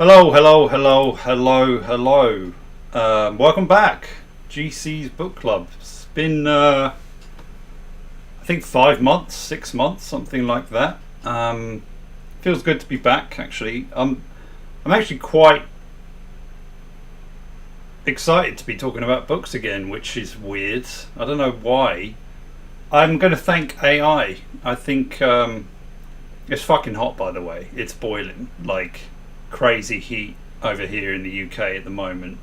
Hello, hello, hello, hello, hello. Welcome back, GC's Book Club. It's been, I think, 5 months, 6 months, something like that. Feels good to be back. Actually, I'm actually quite excited to be talking about books again, which is weird. I don't know why. I'm going to thank AI. I think it's fucking hot, by the way. It's boiling like crazy heat over here in the UK at the moment.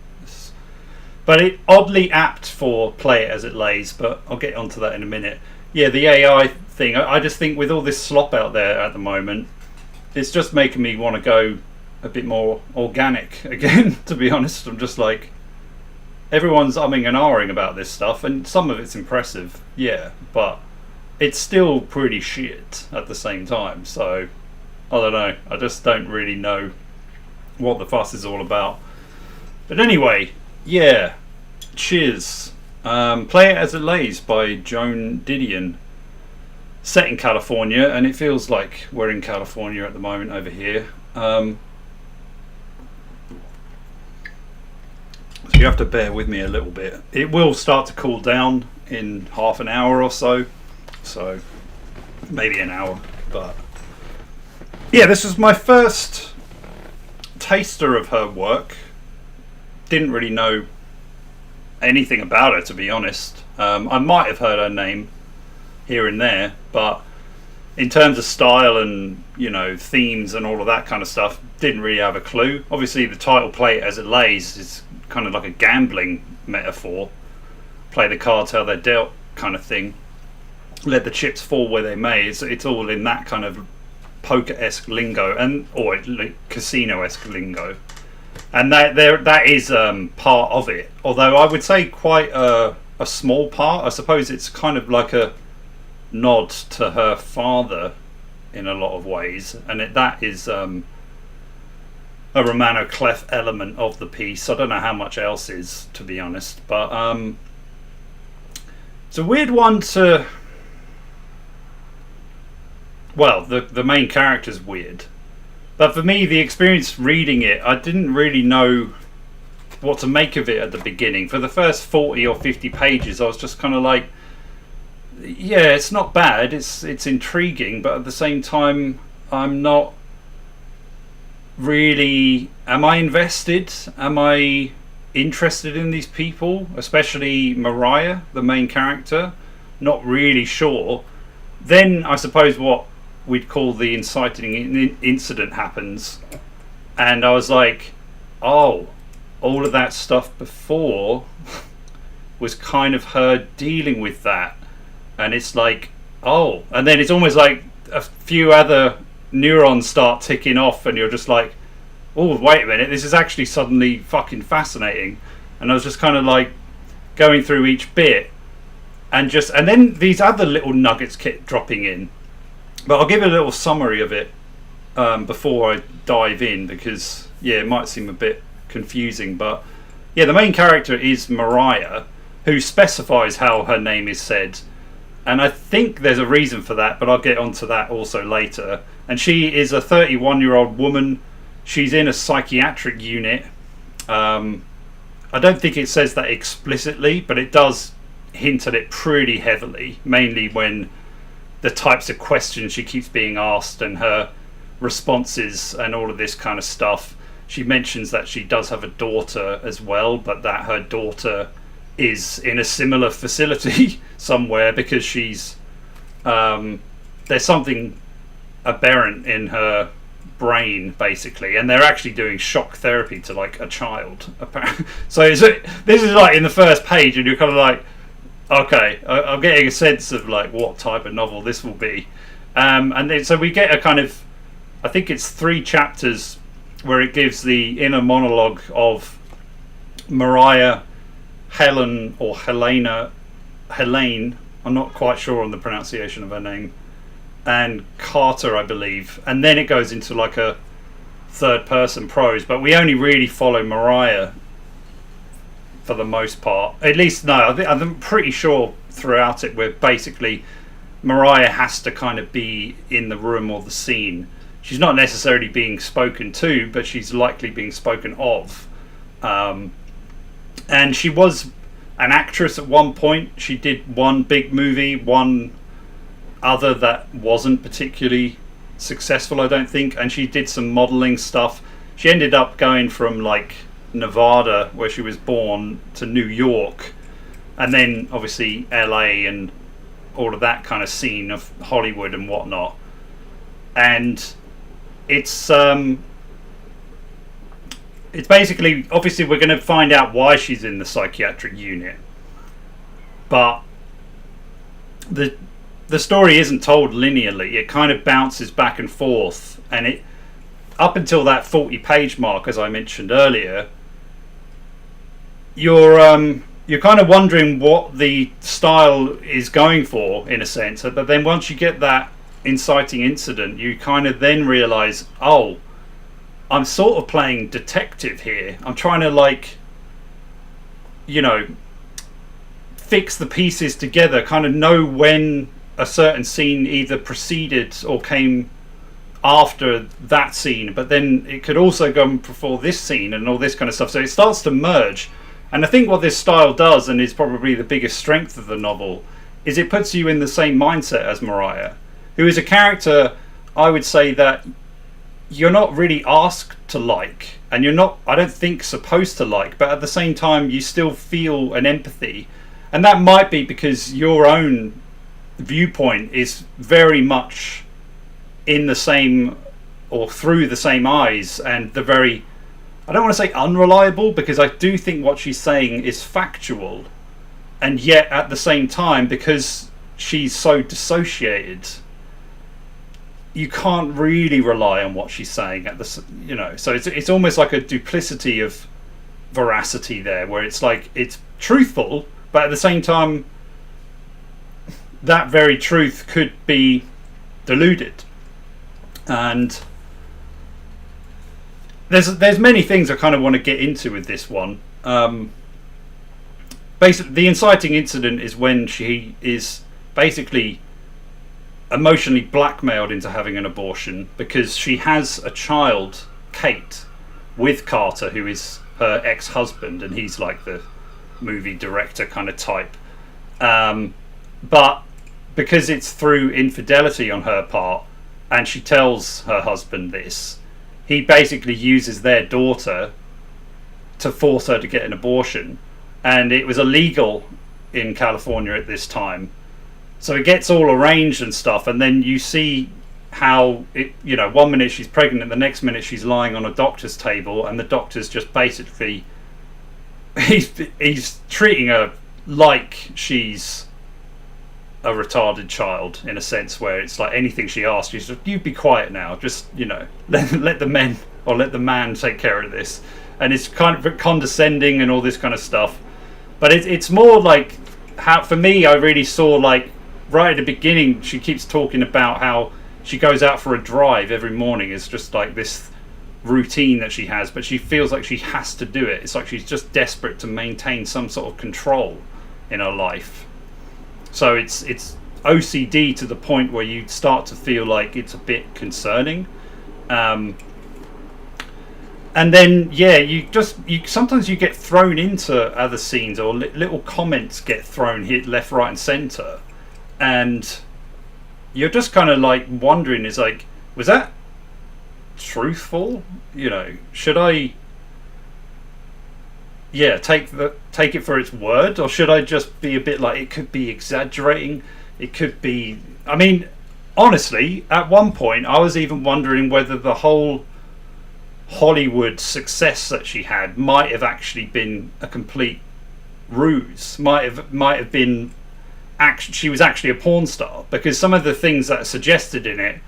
But it oddly apt for play it as it lays, but I'll get onto that in a minute. Yeah, the AI thing, I just think with all this slop out there at the moment, it's just making me want to go a bit more organic again, to be honest. I'm just like, everyone's umming and ahhing about this stuff, and some of it's impressive, yeah, but it's still pretty shit at the same time, so I don't know. I just don't really know what the fuss is all about. But anyway, yeah, cheers. Play It As It Lays by Joan Didion. Set in California, and it feels like we're in California at the moment over here. So you have to bear with me a little bit. It will start to cool down in half an hour or so maybe an hour. But yeah, this was my first taster of her work. Didn't really know anything about her, to be honest. I might have heard her name here and there, but in terms of style and, you know, themes and all of that kind of stuff, didn't really have a clue. Obviously the title Play It As It Lays is kind of like a gambling metaphor. Play the cards how they're dealt kind of thing. Let the chips fall where they may. It's all in that kind of poker-esque lingo, or casino-esque lingo, and that is part of it. Although I would say quite a small part. I suppose it's kind of like a nod to her father in a lot of ways, and that is a Romano Clef element of the piece. I don't know how much else is, to be honest, but it's a weird one to. Well, the main character's weird, but for me, the experience reading it, I didn't really know what to make of it at the beginning. For the first 40 or 50 pages, I was just kind of like, yeah, it's not bad, it's intriguing, but at the same time, I'm not really. Am I invested? Am I interested in these people, especially Mariah, the main character? Not really sure. Then I suppose what we'd call the inciting incident happens, and I was like, oh, all of that stuff before was kind of her dealing with that. And it's like, oh, and then it's almost like a few other neurons start ticking off, and you're just like, oh, wait a minute, this is actually suddenly fucking fascinating. And I was just kind of like going through each bit, and then these other little nuggets kept dropping in. But I'll give a little summary of it before I dive in, because yeah, it might seem a bit confusing. But yeah, the main character is Mariah, who specifies how her name is said, and I think there's a reason for that, but I'll get onto that also later. And she is a 31-year-old woman. She's in a psychiatric unit. I don't think it says that explicitly, but it does hint at it pretty heavily, mainly when the types of questions she keeps being asked and her responses and all of this kind of stuff. She mentions that she does have a daughter as well, but that her daughter is in a similar facility somewhere, because she's there's something aberrant in her brain, basically, and they're actually doing shock therapy to like a child, apparently. So this is like in the first page, and you're kind of like, okay, I'm getting a sense of like what type of novel this will be, and then so we get a kind of, I think it's 3 chapters where it gives the inner monologue of Mariah, Helen, or Helene, I'm not quite sure on the pronunciation of her name, and Carter, I believe, and then it goes into like a third person prose, but we only really follow Mariah for the most part. At least, no, I'm pretty sure throughout it where basically Mariah has to kind of be in the room or the scene. she's not necessarily being spoken to, but she's likely being spoken of. And she was an actress at one point. She did one big movie, one other that wasn't particularly successful, I don't think, and she did some modeling stuff. She ended up going from like Nevada, where she was born, to New York, and then obviously LA and all of that kind of scene of Hollywood and whatnot. And it's basically, obviously we're going to find out why she's in the psychiatric unit, but the story isn't told linearly. It kind of bounces back and forth, and it, up until that 40-page mark, as I mentioned earlier, you're kind of wondering what the style is going for, in a sense. But then once you get that inciting incident, you kind of then realise, oh, I'm sort of playing detective here. I'm trying to, like, you know, fix the pieces together, kind of know when a certain scene either preceded or came after that scene, but then it could also go before this scene and all this kind of stuff. So it starts to merge. And I think what this style does, and is probably the biggest strength of the novel, is it puts you in the same mindset as Mariah, who is a character, I would say, that you're not really asked to like, and you're not, I don't think, supposed to like, but at the same time you still feel an empathy. And that might be because your own viewpoint is very much in the same, or through the same eyes, and the very, I don't want to say unreliable, because I do think what she's saying is factual, and yet at the same time, because she's so dissociated, you can't really rely on what she's saying at the, you know, so it's almost like a duplicity of veracity there, where it's like it's truthful, but at the same time that very truth could be deluded. And there's many things I kind of want to get into with this one. Basically, the inciting incident is when she is basically emotionally blackmailed into having an abortion, because she has a child, Kate, with Carter, who is her ex-husband, and he's like the movie director kind of type. But because it's through infidelity on her part, and she tells her husband this, he basically uses their daughter to force her to get an abortion. And it was illegal in California at this time. So it gets all arranged and stuff, and then you see how it, you know, one minute she's pregnant, the next minute she's lying on a doctor's table, and the doctor's just basically, he's treating her like she's a retarded child, in a sense, where it's like anything she asks, she's just, you be quiet now, just, you know, let the men, or let the man take care of this. And it's kind of condescending and all this kind of stuff. But it's more like, how, for me, I really saw, like, right at the beginning, she keeps talking about how she goes out for a drive every morning. It's just like this routine that she has, but she feels like she has to do it. It's like she's just desperate to maintain some sort of control in her life. So it's OCD to the point where you start to feel like it's a bit concerning. And then, yeah, you sometimes you get thrown into other scenes, or little comments get thrown hit left, right, and centre, and you're just kind of like wondering, is like, was that truthful? You know, should I, yeah, take it for its word, or should I just be a bit like, it could be exaggerating, it could be, I mean, honestly, at one point I was even wondering whether the whole Hollywood success that she had might have actually been a complete ruse, might have been she was actually a porn star, because some of the things that are suggested in it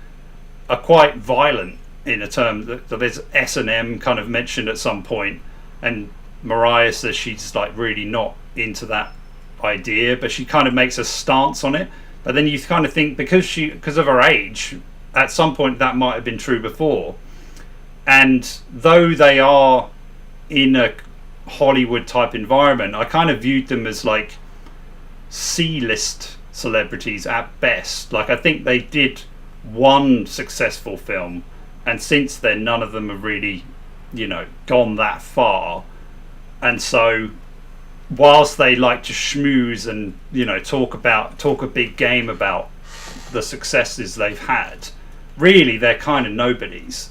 are quite violent, in a term that there's S&M kind of mentioned at some point, and Mariah says she's like really not into that idea, but she kind of makes a stance on it. But then you kind of think, because of her age, at some point that might have been true before. And though they are in a Hollywood type environment, I kind of viewed them as like C-list celebrities at best. Like, I think they did one successful film, and since then none of them have really, gone that far. And so whilst they like to schmooze and talk a big game about the successes they've had, really they're kind of nobodies,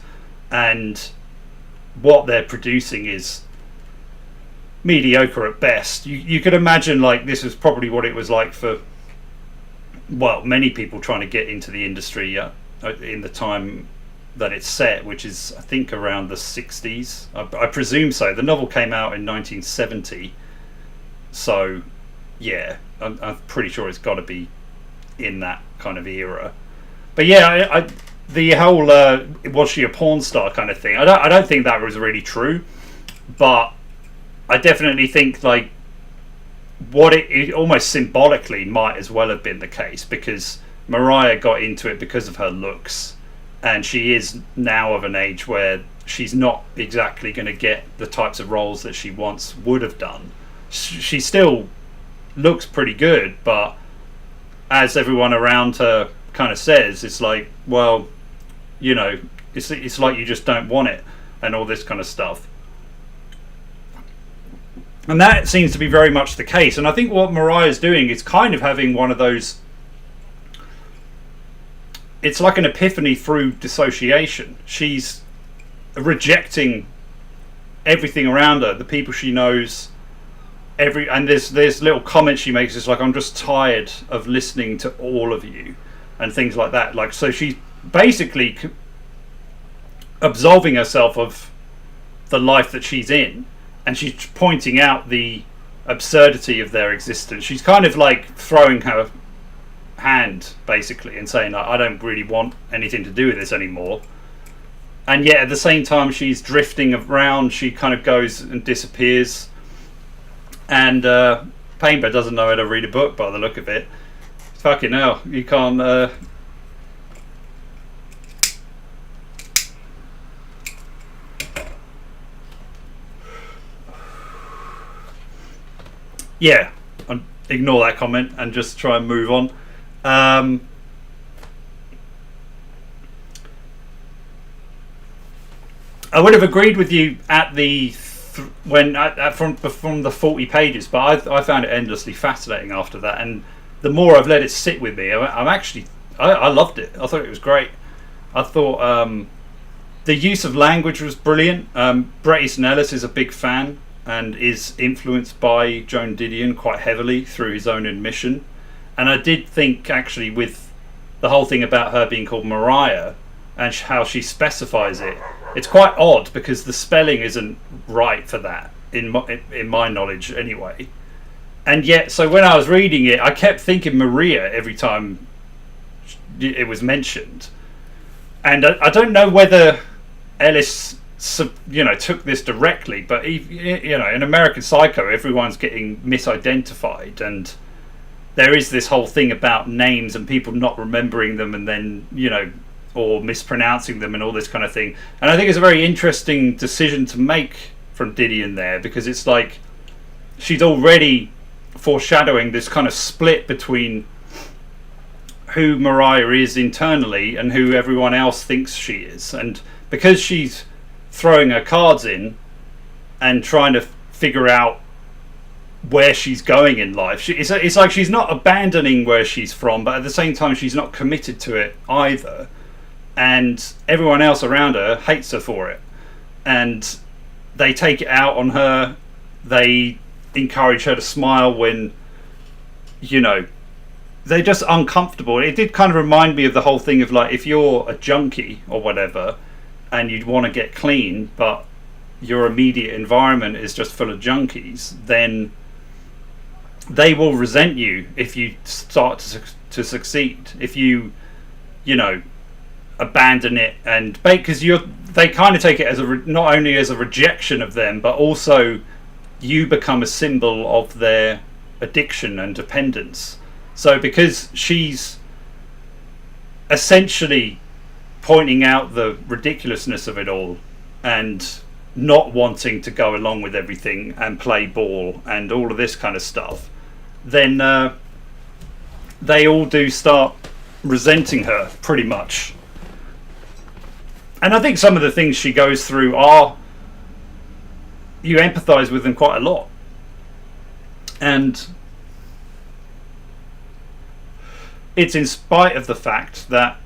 and what they're producing is mediocre at best. You could imagine like this was probably what it was like for many people trying to get into the industry in the time that it's set, which is I think around the 60s. I presume so. The novel came out in 1970. So, yeah, I'm pretty sure it's got to be in that kind of era. But yeah, the whole was she a porn star kind of thing, I don't think that was really true. But I definitely think like what it almost symbolically might as well have been the case, because Mariah got into it because of her looks, and she is now of an age where she's not exactly going to get the types of roles that she once would have done. She still looks pretty good, but as everyone around her kind of says, it's like, well, it's like you just don't want it and all this kind of stuff. And that seems to be very much the case. And I think what Mariah's doing is kind of having one of those, it's like an epiphany through dissociation. She's rejecting everything around her, the people she knows, and there's little comments she makes. It's like, I'm just tired of listening to all of you and things like that. Like, so she's basically absolving herself of the life that she's in, and she's pointing out the absurdity of their existence. She's kind of like throwing her hand basically and saying, I don't really want anything to do with this anymore. And yet at the same time she's drifting around. She kind of goes and disappears. And Painter doesn't know how to read a book by the look of it. Fucking hell, you can't... Yeah, ignore that comment and just try and move on. I would have agreed with you at the from the 40 pages, but I found it endlessly fascinating after that, and the more I've let it sit with me, I loved it. I thought it was great. I thought the use of language was brilliant. Bret Easton Ellis is a big fan and is influenced by Joan Didion quite heavily through his own admission. And I did think actually with the whole thing about her being called Mariah and how she specifies it, it's quite odd because the spelling isn't right for that in my knowledge anyway. And yet, so when I was reading it, I kept thinking Maria every time it was mentioned. And I don't know whether Ellis took this directly, but in American Psycho everyone's getting misidentified, and there is this whole thing about names and people not remembering them and then or mispronouncing them and all this kind of thing. And I think it's a very interesting decision to make from Didion there, because it's like she's already foreshadowing this kind of split between who Mariah is internally and who everyone else thinks she is. And because she's throwing her cards in and trying to figure out where she's going in life, it's like she's not abandoning where she's from, but at the same time she's not committed to it either, and everyone else around her hates her for it, and they take it out on her. They encourage her to smile when they're just uncomfortable. It did kind of remind me of the whole thing of like, if you're a junkie or whatever and you'd want to get clean, but your immediate environment is just full of junkies, then they will resent you if you start to succeed. If you abandon it, and because they kind of take it as not only as a rejection of them, but also you become a symbol of their addiction and dependence. So because she's essentially pointing out the ridiculousn's of it all and not wanting to go along with everything and play ball and all of this kind of stuff, then they all do start resenting her pretty much. And I think some of the things she goes through are, you empathise with them quite a lot. And it's in spite of the fact that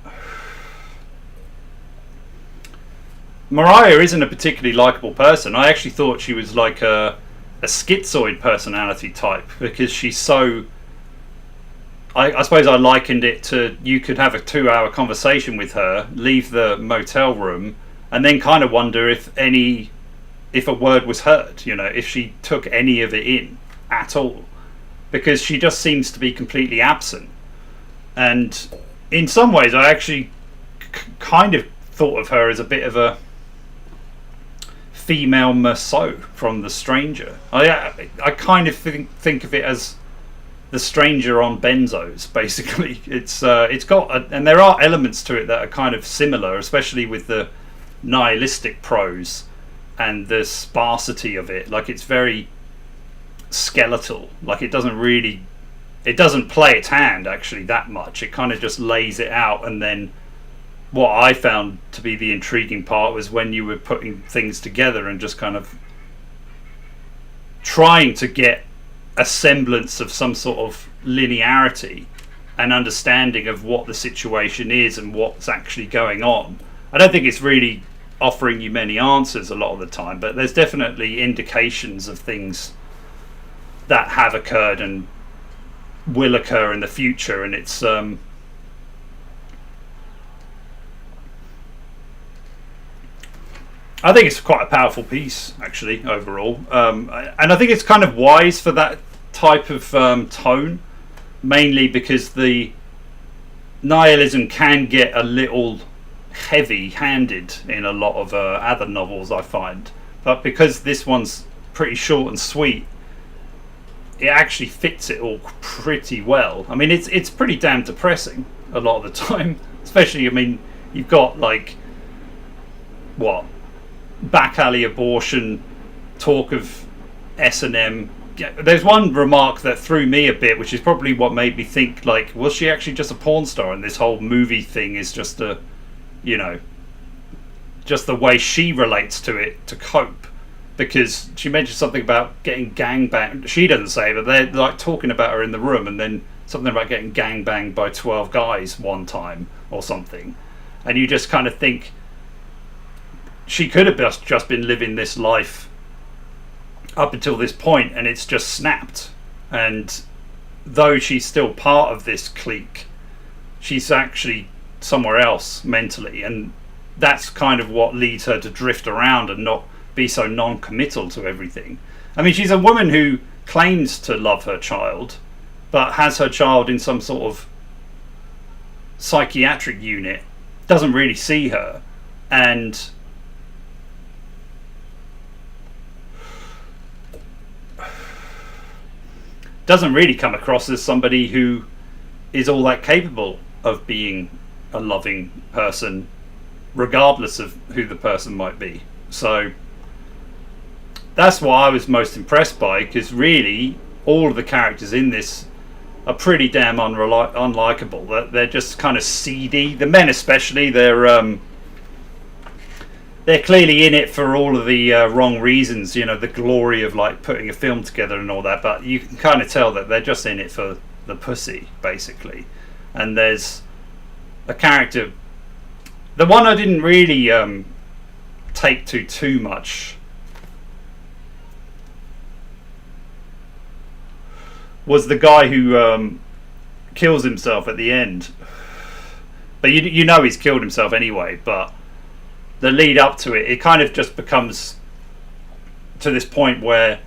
Mariah isn't a particularly likeable person. I actually thought she was like a schizoid personality type, because she's so... I suppose I likened it to, you could have a 2-hour conversation with her, leave the motel room, and then kind of wonder if a word was heard, you know, if she took any of it in at all, because she just seems to be completely absent. And in some ways I actually kind of thought of her as a bit of a female Merceau from The Stranger. I kind of think of it as The Stranger on benzos, basically. It's got and there are elements to it that are kind of similar, especially with the nihilistic prose and the sparsity of it. Like, it's very skeletal. Like, it doesn't play its hand actually that much. It kind of just lays it out, and then what I found to be the intriguing part was when you were putting things together and just kind of trying to get a semblance of some sort of linearity and understanding of what the situation is and what's actually going on. I don't think it's really offering you many answers a lot of the time, but there's definitely indications of things that have occurred and will occur in the future, and it's I think it's quite a powerful piece, actually, overall. And I think it's kind of wise for that type of tone, mainly because the nihilism can get a little heavy-handed in a lot of other novels, I find. But because this one's pretty short and sweet, it actually fits it all pretty well. I mean, it's pretty damn depressing a lot of the time. Especially, I mean, you've got, like, what? Back alley abortion, talk of S&M. There's one remark that threw me a bit, which is probably what made me think, like, was she actually just a porn star, and this whole movie thing is just a, you know, just the way she relates to it to cope. Because she mentioned something about getting gangbanged. She doesn't say, but they're like talking about her in the room, and then something about getting gangbanged by 12 guys one time or something. And you just kind of think, she could have just been living this life up until this point, and it's just snapped. And though she's still part of this clique, she's actually somewhere else mentally, and that's kind of what leads her to drift around and not be so non-committal to everything. I mean, she's a woman who claims to love her child, but has her child in some sort of psychiatric unit, doesn't really see her, and doesn't really come across as somebody who is all that capable of being a loving person, regardless of who the person might be. So that's what I was most impressed by, because really all of the characters in this are pretty damn unlikable. They're just kind of seedy. The men especially, they're clearly in it for all of the wrong reasons, you know, the glory of like putting a film together and all that, but you can kind of tell that they're just in it for the pussy, basically. And there's a character, the one I didn't really take to too much was the guy who kills himself at the end. But you know he's killed himself anyway, but the lead up to it, it kind of just becomes to this point where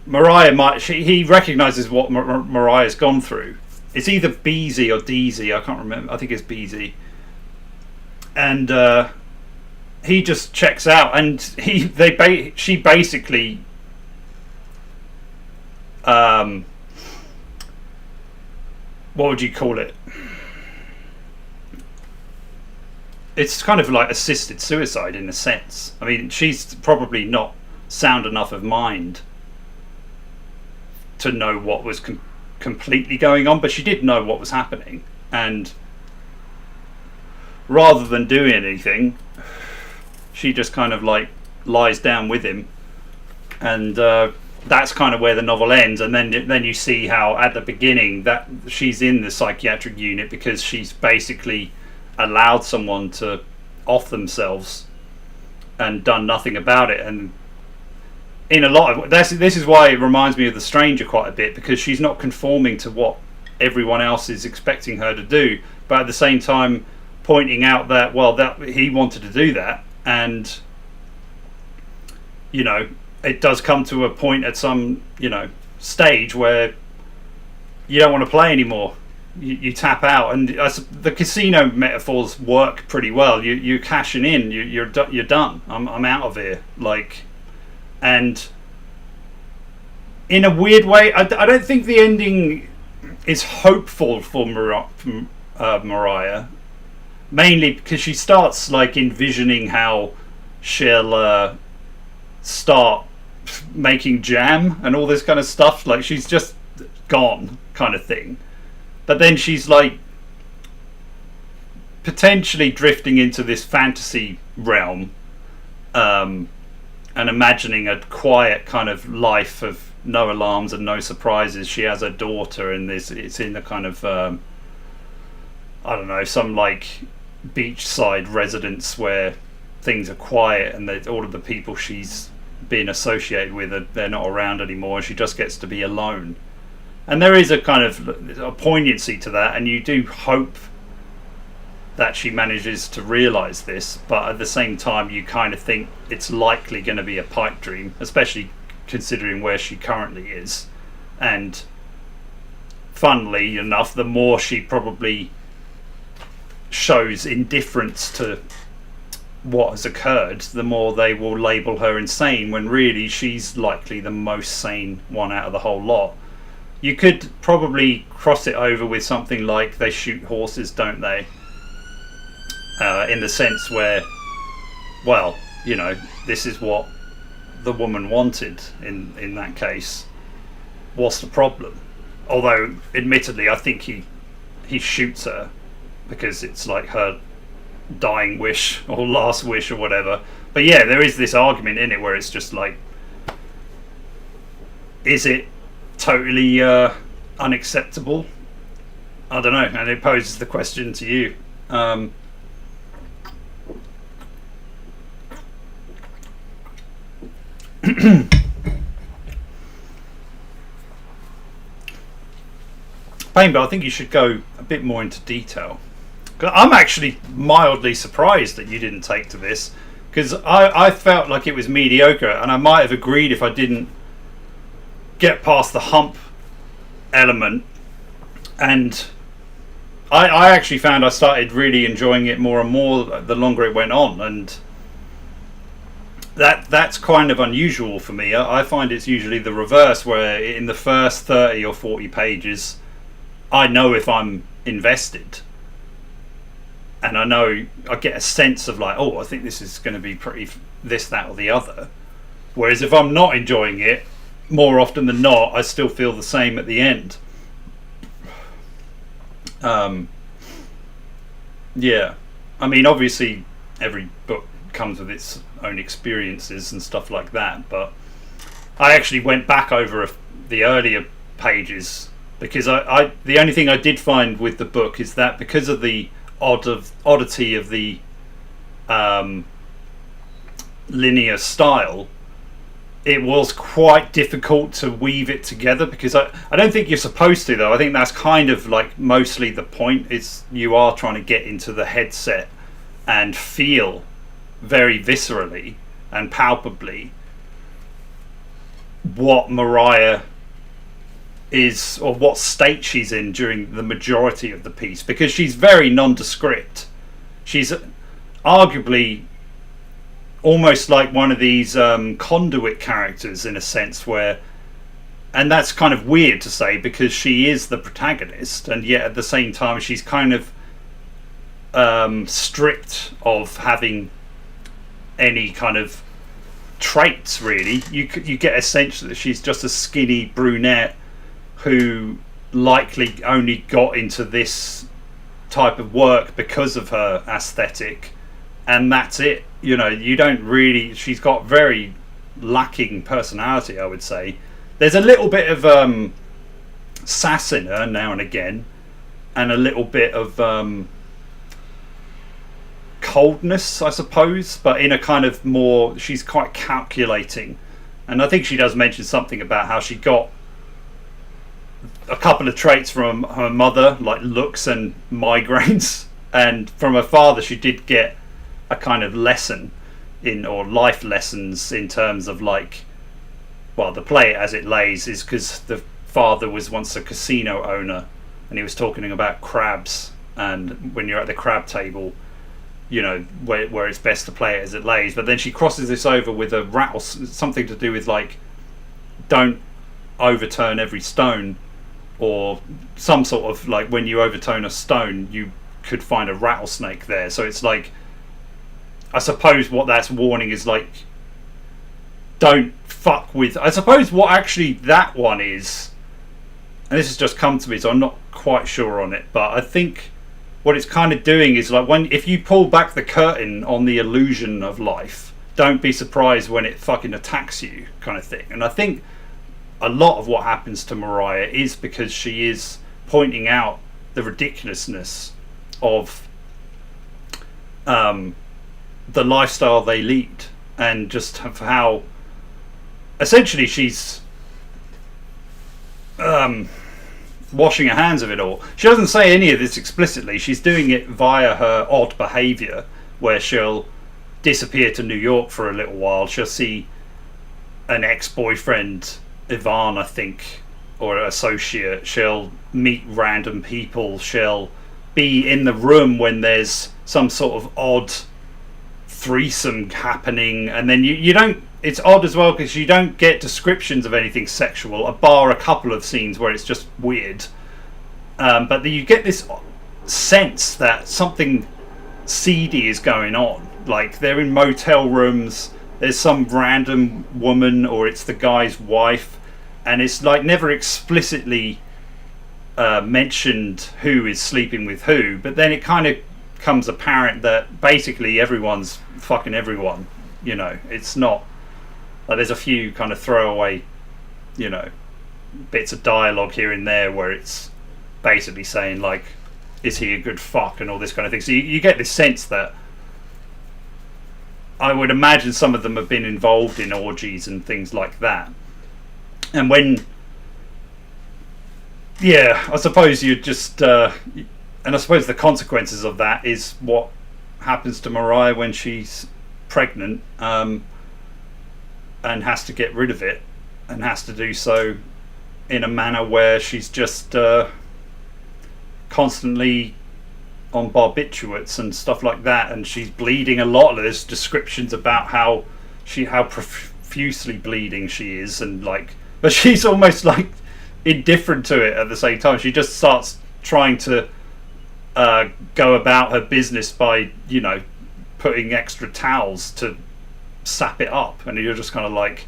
Mariah he recognises what Mariah's gone through. It's either Beezy or Deezy, I can't remember. I think it's Beezy. And he just checks out, and she basically what would you call it? It's kind of like assisted suicide in a sense. I mean, she's probably not sound enough of mind to know what was completely going on, but she did know what was happening. And rather than doing anything, she just kind of like lies down with him, and that's kind of where the novel ends. And then you see how at the beginning that she's in the psychiatric unit because she's basically allowed someone to off themselves and done nothing about it. And in a lot of this is why it reminds me of The Stranger quite a bit, because she's not conforming to what everyone else is expecting her to do, but at the same time pointing out that, well, that he wanted to do that, and you know, it does come to a point at some, you know, stage where you don't want to play anymore. You tap out, and the casino metaphors work pretty well. You're cashing in. You're done. I'm out of here. Like, and in a weird way, I don't think the ending is hopeful for Mariah, mainly because she starts like envisioning how she'll start making jam and all this kind of stuff. Like, she's just gone kind of thing. But then she's like potentially drifting into this fantasy realm, and imagining a quiet kind of life of no alarms and no surprises. She has a daughter, and it's in the kind of I don't know, some like beachside residence where things are quiet, and all of the people she's been associated with they're not around anymore, and she just gets to be alone. And there is a kind of a poignancy to that, and you do hope that she manages to realise this, but at the same time you kind of think it's likely going to be a pipe dream, especially considering where she currently is. And funnily enough, the more she probably shows indifference to what has occurred, the more they will label her insane, when really she's likely the most sane one out of the whole lot. You could probably cross it over with something like They Shoot Horses, Don't They? In the sense where, well, you know, this is what the woman wanted in that case. What's the problem? Although, admittedly, I think he shoots her because it's like her dying wish or last wish or whatever. But yeah, there is this argument in it where it's just like, is it totally unacceptable? I don't know, and it poses the question to you. Painbow, I think you should go a bit more into detail. I'm actually mildly surprised that you didn't take to this, because I felt like it was mediocre, and I might have agreed if I didn't get past the hump element. And I actually found I started really enjoying it more and more the longer it went on, and that's kind of unusual for me. I find it's usually the reverse, where in the first 30 or 40 pages I know if I'm invested, and I know I get a sense of like, oh, I think this is going to be pretty this, that or the other. Whereas if I'm not enjoying it, more often than not, I still feel the same at the end. Yeah, I mean, obviously every book comes with its own experiences and stuff like that, but I actually went back over the earlier pages, because I the only thing I did find with the book is that because of the oddity of the linear style, it was quite difficult to weave it together, because I don't think you're supposed to, though. I think that's kind of like mostly the point, is you are trying to get into the headset and feel very viscerally and palpably what Mariah is, or what state she's in during the majority of the piece, because she's very nondescript. She's arguably almost like one of these conduit characters, in a sense, where, and that's kind of weird to say because she is the protagonist, and yet at the same time she's kind of stripped of having any kind of traits, really. You get a sense that she's just a skinny brunette who likely only got into this type of work because of her aesthetic, and that's it. You know, you don't really. She's got very lacking personality, I would say. There's a little bit of sass in her now and again, and a little bit of coldness, I suppose, but in a kind of more. She's quite calculating, and I think she does mention something about how she got a couple of traits from her mother, like looks and migraines, and from her father she did get a kind of lesson in, or life lessons in terms of like, well, the play it as it lays is because the father was once a casino owner, and he was talking about crabs, and when you're at the crab table, you know, where it's best to play it as it lays. But then she crosses this over with a rattle, something to do with like, don't overturn every stone, or some sort of like, when you overturn a stone you could find a rattlesnake there. So it's like, I suppose what that's warning is like, don't fuck with, I suppose what actually that one is, and this has just come to me so I'm not quite sure on it, but I think what it's kind of doing is like, if you pull back the curtain on the illusion of life, don't be surprised when it fucking attacks you, kind of thing. And I think a lot of what happens to Mariah is because she is pointing out the ridiculousness of the lifestyle they lead, and just how essentially she's washing her hands of it all. She doesn't say any of this explicitly. She's doing it via her odd behaviour, where she'll disappear to New York for a little while. She'll see an ex-boyfriend, Ivan, I think, or an associate. She'll meet random people. She'll be in the room when there's some sort of odd threesome happening, and then you don't. It's odd as well because you don't get descriptions of anything sexual, bar a couple of scenes where it's just weird. But you get this sense that something seedy is going on. Like, they're in motel rooms. There's some random woman, or it's the guy's wife, and it's like never explicitly mentioned who is sleeping with who, but then it kind of becomes apparent that basically everyone's fucking everyone. You know, it's not like, there's a few kind of throwaway, you know, bits of dialogue here and there where it's basically saying like, is he a good fuck, and all this kind of thing. So you get this sense that I would imagine some of them have been involved in orgies and things like that. And when, yeah, I suppose you just, and I suppose the consequences of that is what happens to Mariah when she's pregnant, and has to get rid of it, and has to do so in a manner where she's just constantly on barbiturates and stuff like that, and she's bleeding a lot. There's descriptions about how profusely bleeding she is, and like, but she's almost like indifferent to it at the same time. She just starts trying to go about her business by, you know, putting extra towels to sap it up, and you're just kind of like,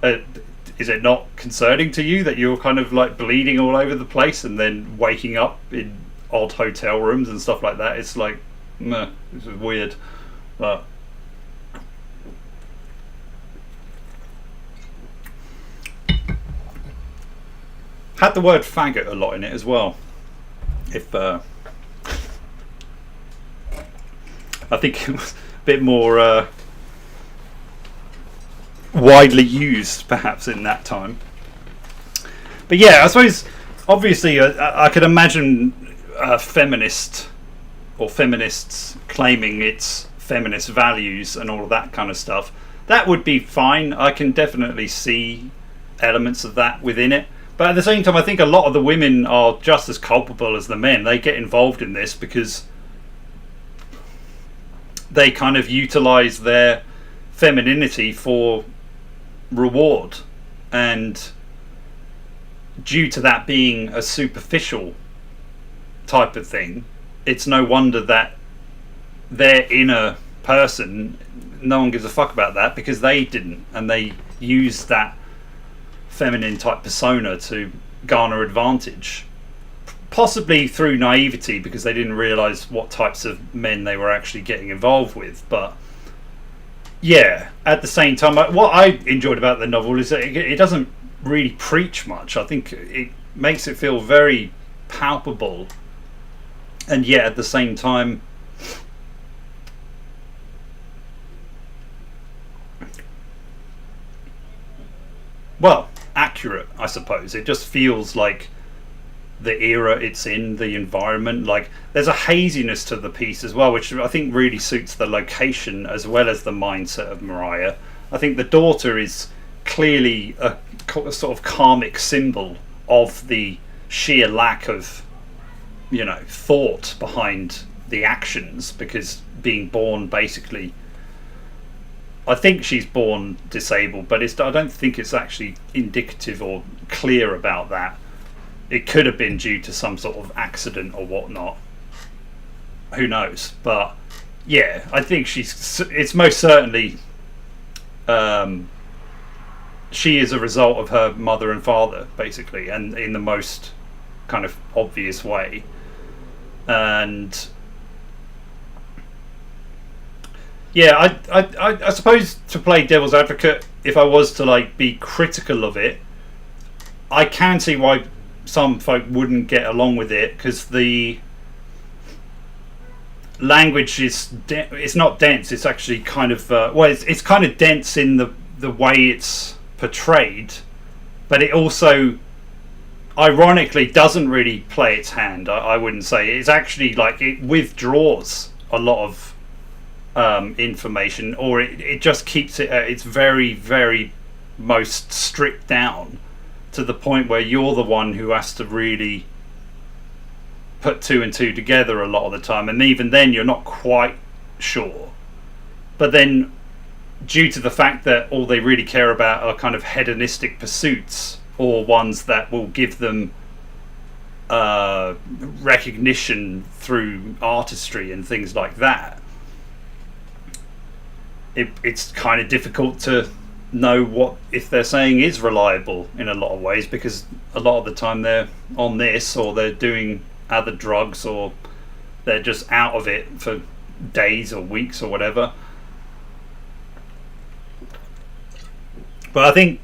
is it not concerning to you that you're kind of like bleeding all over the place and then waking up in odd hotel rooms and stuff like that? It's like, meh, this is weird. But had the word faggot a lot in it as well. If I think it was a bit more widely used perhaps in that time. But yeah, I suppose obviously I could imagine a feminist or feminists claiming its feminist values and all of that kind of stuff. That would be fine. I can definitely see elements of that within it. But at the same time, I think a lot of the women are just as culpable as the men. They get involved in this because they kind of utilize their femininity for reward, and due to that being a superficial type of thing, it's no wonder that their inner person, no one gives a fuck about that, because they didn't, and they used that feminine type persona to garner advantage, possibly through naivety because they didn't realise what types of men they were actually getting involved with. But yeah, at the same time, what I enjoyed about the novel is that it doesn't really preach much. I think it makes it feel very palpable, and yet at the same time, well, accurate, I suppose. It just feels like the era it's in, the environment. Like there's a haziness to the piece as well, which I think really suits the location as well as the mindset of Mariah. I think the daughter is clearly a sort of karmic symbol of the sheer lack of, you know, thought behind the actions, because being born basically, I think she's born disabled, but I don't think it's actually indicative or clear about that. It could have been due to some sort of accident or whatnot. Who knows? But yeah, I think it's most certainly she is a result of her mother and father, basically, and in the most kind of obvious way. And yeah, I suppose, to play devil's advocate, if I was to like be critical of it, I can see why some folk wouldn't get along with it, because the language is it's not dense. It's actually kind of it's kind of dense in the way it's portrayed, but it also ironically doesn't really play its hand. I wouldn't say it's actually like it withdraws a lot of information, or it just keeps it at its very, very most stripped down, to the point where you're the one who has to really put two and two together a lot of the time, and even then you're not quite sure. But then, due to the fact that all they really care about are kind of hedonistic pursuits, or ones that will give them recognition through artistry and things like that, it's kind of difficult to know what if they're saying is reliable in a lot of ways, because a lot of the time they're on this, or they're doing other drugs, or they're just out of it for days or weeks or whatever. But I think,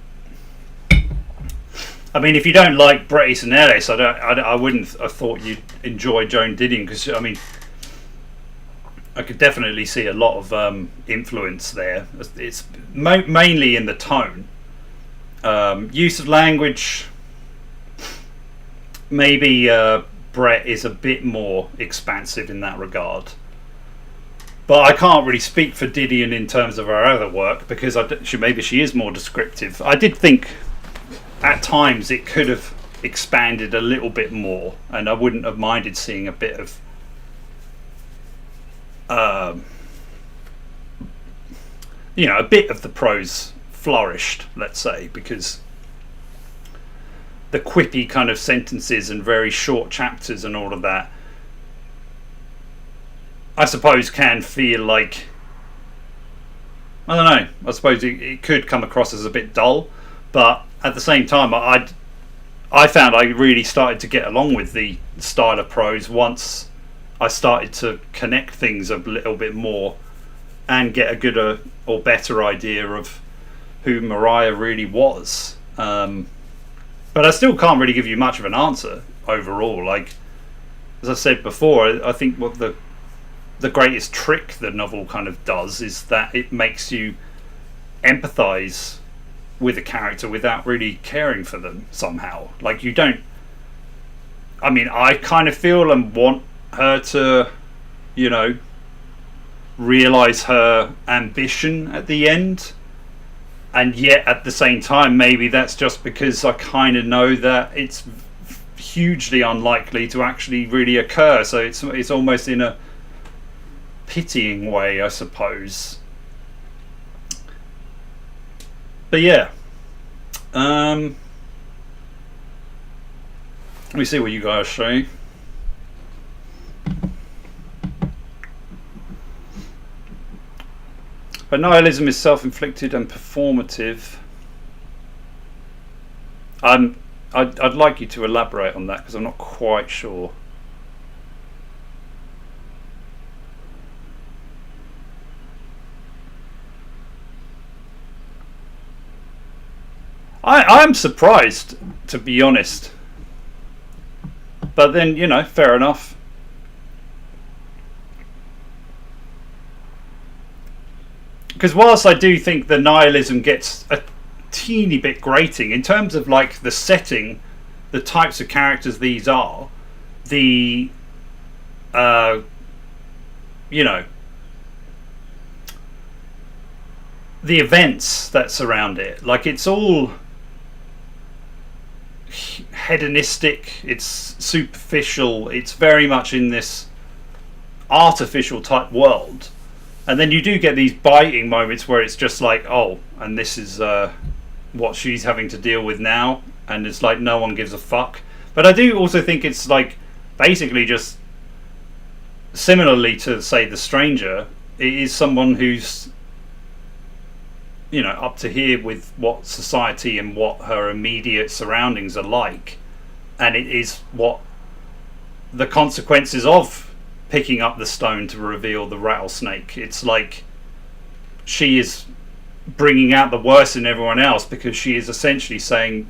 I mean, if you don't like Bret Easton Ellis, I wouldn't have thought you'd enjoy Joan Didion, because I mean, I could definitely see a lot of influence there. It's mainly in the tone, use of language. Maybe Bret is a bit more expansive in that regard, but I can't really speak for Didion in terms of her other work, because maybe she is more descriptive. I did think at times it could have expanded a little bit more, and I wouldn't have minded seeing a bit of a bit of the prose flourished, let's say, because the quippy kind of sentences and very short chapters and all of that, I suppose, can feel like, I don't know, I suppose it could come across as a bit dull, but at the same time I found I really started to get along with the style of prose once I started to connect things a little bit more and get a good or better idea of who Mariah really was. But I still can't really give you much of an answer overall. Like, as I said before, I think what the greatest trick the novel kind of does is that it makes you empathize with a character without really caring for them somehow. Like, you don't, I mean, I kind of feel and want her to, you know, realize her ambition at the end, and yet at the same time maybe that's just because I kind of know that it's hugely unlikely to actually really occur, so it's almost in a pitying way, I suppose. But yeah, let me see what you guys say. But nihilism is self-inflicted and performative. I I'd like you to elaborate on that because I'm not quite sure. I'm surprised, to be honest. But then, fair enough. Because whilst I do think the nihilism gets a teeny bit grating in terms of like the setting, the types of characters these are, the the events that surround it, like it's all hedonistic, it's superficial, it's very much in this artificial type world. And then you do get these biting moments where it's just like, oh, and this is what she's having to deal with now, and it's like no one gives a fuck. But I do also think it's like basically just similarly to, say, The Stranger, it is someone who's up to here with what society and what her immediate surroundings are like, and it is what the consequences of picking up the stone to reveal the rattlesnake. It's like she is bringing out the worst in everyone else because she is essentially saying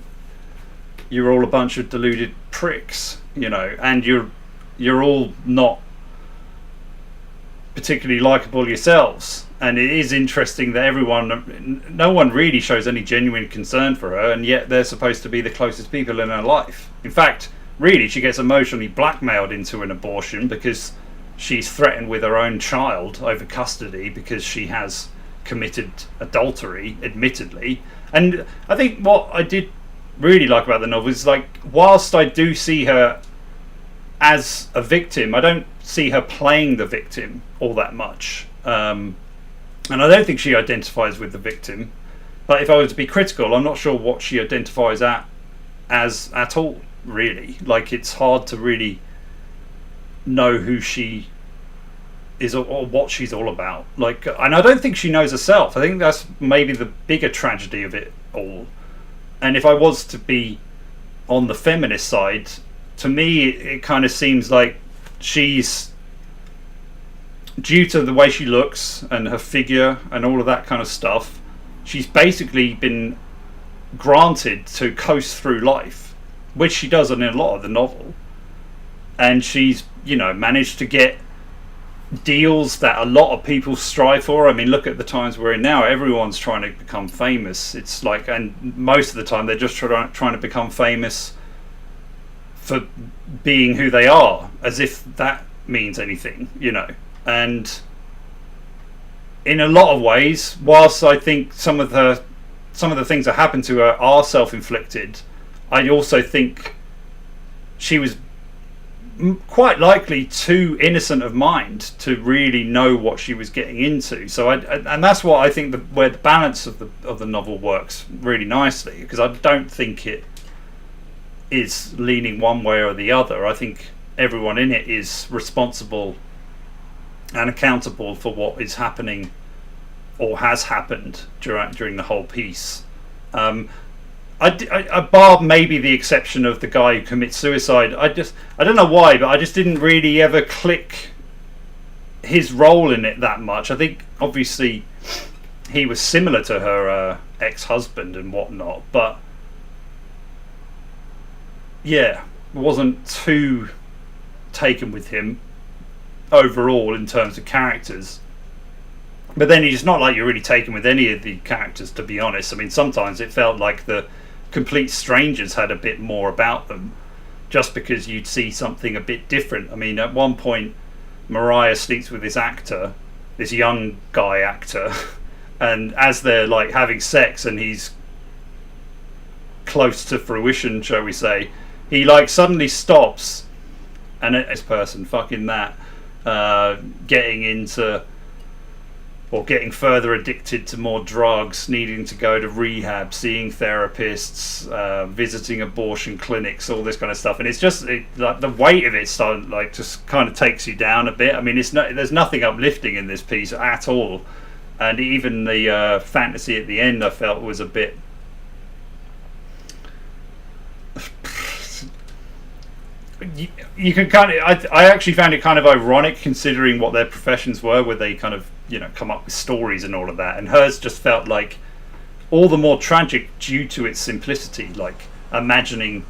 you're all a bunch of deluded pricks, and you're all not particularly likable yourselves. And it is interesting that no one really shows any genuine concern for her, and yet they're supposed to be the closest people in her life. In fact, really, she gets emotionally blackmailed into an abortion because she's threatened with her own child over custody because she has committed adultery, admittedly. And I think what I did really like about the novel is, like, whilst I do see her as a victim, I don't see her playing the victim all that much. And I don't think she identifies with the victim. But if I were to be critical, I'm not sure what she identifies as at all, really. Like, it's hard to really know who she is or what she's all about. Like, and I don't think she knows herself. I think that's maybe the bigger tragedy of it all. And if I was to be on the feminist side, to me it kind of seems like she's, due to the way she looks and her figure and all of that kind of stuff, she's basically been granted to coast through life, which she does in a lot of the novel. And she's, managed to get deals that a lot of people strive for. I mean, look at the times we're in now. Everyone's trying to become famous. It's like, and most of the time they're just trying to become famous for being who they are, as if that means anything, And in a lot of ways, whilst I think some of the things that happened to her are self-inflicted, I also think she was quite likely too innocent of mind to really know what she was getting into. So and that's what I think where the balance of the novel works really nicely, because I don't think it is leaning one way or the other. I think everyone in it is responsible and accountable for what is happening or has happened during the whole piece. I bar maybe the exception of the guy who commits suicide. I don't know why, but I just didn't really ever click his role in it that much. I think obviously he was similar to her ex-husband and whatnot, but yeah, wasn't too taken with him overall in terms of characters. But then it's not like you're really taken with any of the characters, to be honest. I mean, sometimes it felt like the complete strangers had a bit more about them, just because you'd see something a bit different. I mean, at one point Mariah sleeps with this actor, this young guy actor, and as they're like having sex and he's close to fruition, shall we say, he like suddenly stops, and this person fucking that getting into or getting further addicted to more drugs, needing to go to rehab, seeing therapists, visiting abortion clinics, all this kind of stuff. And it's just like the weight of it just kind of takes you down a bit. I mean, there's nothing uplifting in this piece at all, and even the fantasy at the end I felt was a bit you can kind of. I actually found it kind of ironic considering what their professions were, where they kind of come up with stories and all of that, and hers just felt like all the more tragic due to its simplicity, like imagining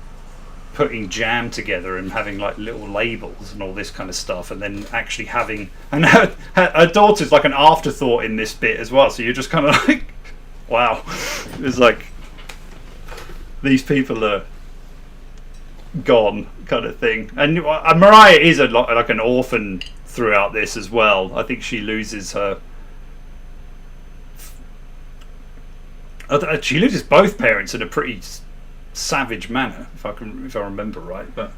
putting jam together and having like little labels and all this kind of stuff, and then actually having, and her daughter's like an afterthought in this bit as well, so you're just kind of like, wow, it's like these people are gone kind of thing. And Mariah is like an orphan throughout this as well. I think she loses her, she loses both parents in a pretty savage manner, if I remember right. But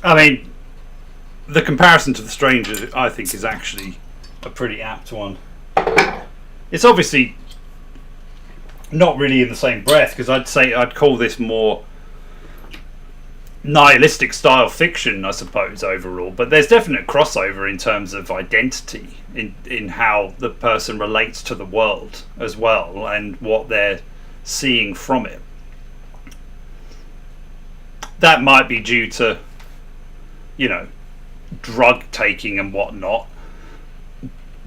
I mean, the comparison to The Stranger, I think, is actually a pretty apt one. It's obviously not really in the same breath, because I'd call this more nihilistic style fiction, I suppose, overall. But there's definite crossover in terms of identity, in how the person relates to the world as well, and what they're seeing from it. That might be due to, drug taking and whatnot,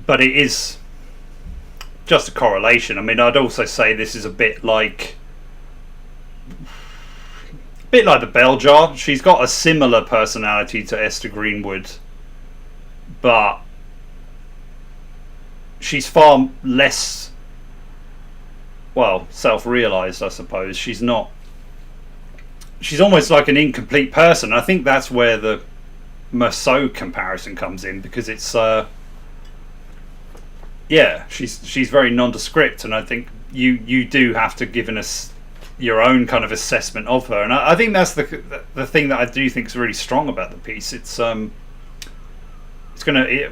but it is just a correlation. I mean, I'd also say this is a bit like the Bell Jar. She's got a similar personality to Esther Greenwood, but she's far less, self-realized, I suppose. She's almost like an incomplete person. I think that's where the Merceau comparison comes in, because it's she's very nondescript, and I think you do have to give us your own kind of assessment of her, and I think that's the thing that I do think is really strong about the piece. It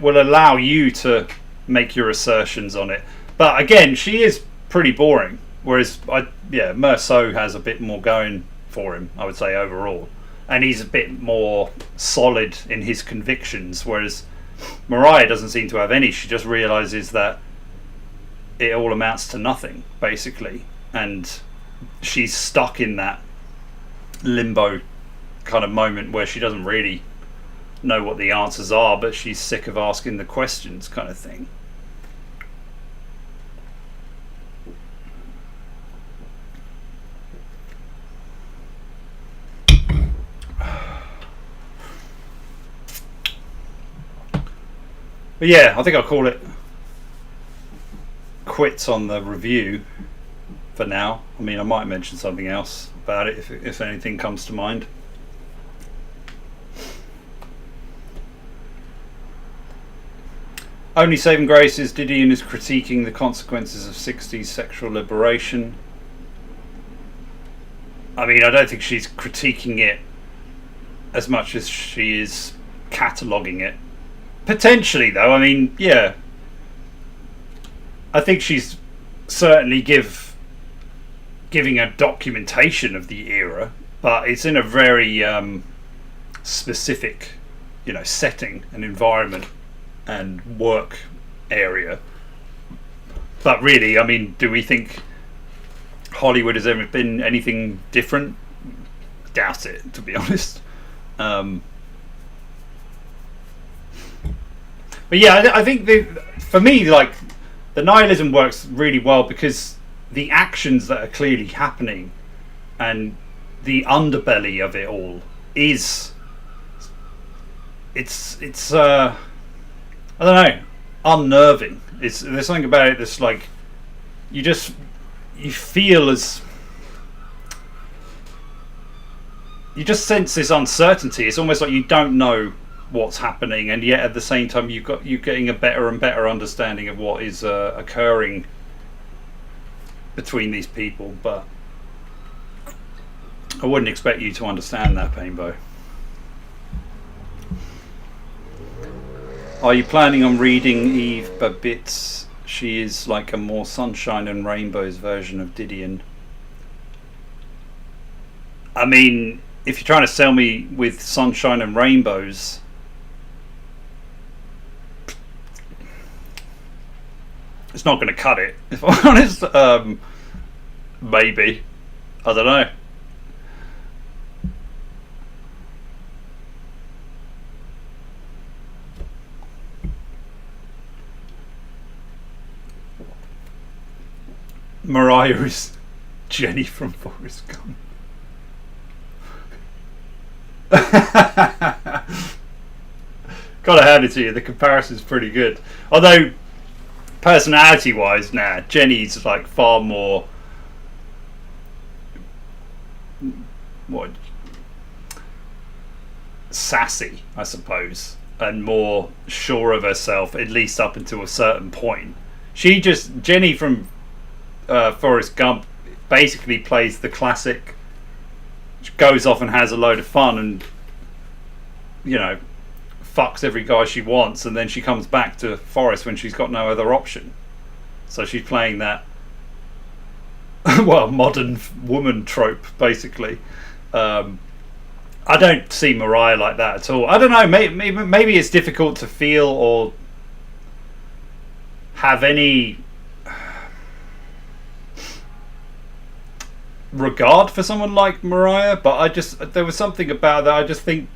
will allow you to make your assertions on it, but again, she is pretty boring, whereas Merceau has a bit more going for him, I would say, overall, and he's a bit more solid in his convictions, whereas Mariah doesn't seem to have any. She just realizes that it all amounts to nothing, basically, and she's stuck in that limbo kind of moment where she doesn't really know what the answers are, but she's sick of asking the questions, kind of thing. But yeah, I think I'll call it quits on the review for now. I mean, I might mention something else about it if anything comes to mind. Only saving grace is Didion is critiquing the consequences of 60s sexual liberation. I mean, I don't think she's critiquing it as much as she is cataloguing it. Potentially, though, I mean, yeah. I think she's certainly giving a documentation of the era, but it's in a very specific, setting and environment and work area. But really, I mean, do we think Hollywood has ever been anything different? Doubt it, to be honest. But yeah, I think for me, like, the nihilism works really well because the actions that are clearly happening and the underbelly of it all is it's I don't know, unnerving. There's something about it that's like you feel as you just sense this uncertainty. It's almost like you don't know what's happening, and yet at the same time you're getting a better and better understanding of what is occurring between these people. But I wouldn't expect you to understand that, Painbow. Are you planning on reading Eve Babbitt's She Is Like a More Sunshine and Rainbows version of Didion? I mean, if you're trying to sell me with sunshine and rainbows, it's not going to cut it, if I'm honest. Maybe. I don't know. Mariah is Jenny from Forrest Gump. Gotta hand it to you, the comparison's pretty good. Although, personality wise, nah, Jenny's like far more sassy, I suppose, and more sure of herself, at least up until a certain point. Jenny from Forrest Gump basically plays the classic, goes off and has a load of fun and, you know, fucks every guy she wants, and then she comes back to Forrest when she's got no other option. So she's playing that well, modern woman trope, basically. I don't see Mariah like that at all. I don't know, maybe it's difficult to feel or have any regard for someone like Mariah, but there was something about that. I just think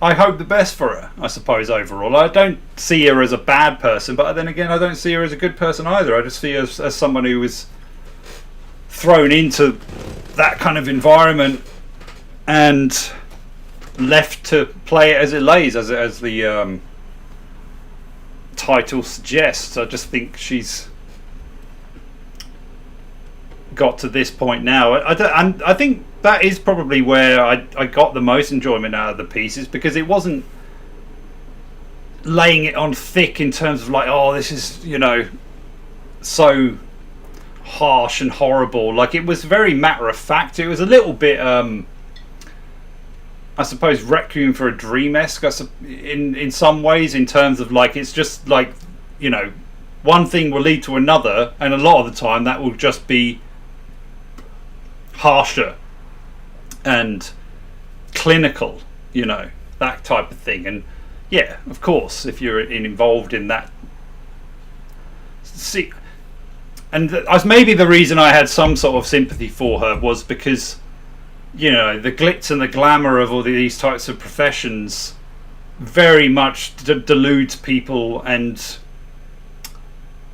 I hope the best for her, I suppose, overall. I don't see her as a bad person, but then again, I don't see her as a good person either. I just see her as someone who was thrown into that kind of environment and left to play it as it lays, as the title suggests. I just think she's got to this point now. I think that is probably where I got the most enjoyment out of the pieces, because it wasn't laying it on thick in terms of like, oh, this is, you know, so harsh and horrible. Like, it was very matter of fact. It was a little bit I suppose Requiem for a Dream-esque in some ways, in terms of like, it's just like, you know, one thing will lead to another, and a lot of the time that will just be harsher and clinical, you know, that type of thing. And yeah, of course, if you're involved in that, see, and maybe the reason I had some sort of sympathy for her was because, you know, the glitz and the glamour of all these types of professions very much deludes people, and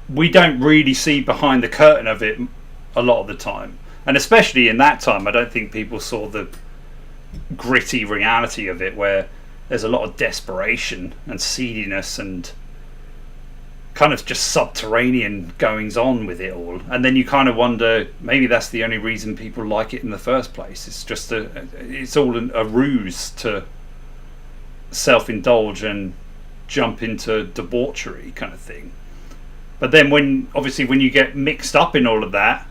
we don't really see behind the curtain of it a lot of the time. And especially in that time, I don't think people saw the gritty reality of it, where there's a lot of desperation and seediness and kind of just subterranean goings on with it all. And then you kind of wonder, maybe that's the only reason people like it in the first place. It's just it's all a ruse to self-indulge and jump into debauchery kind of thing. But then when you get mixed up in all of that,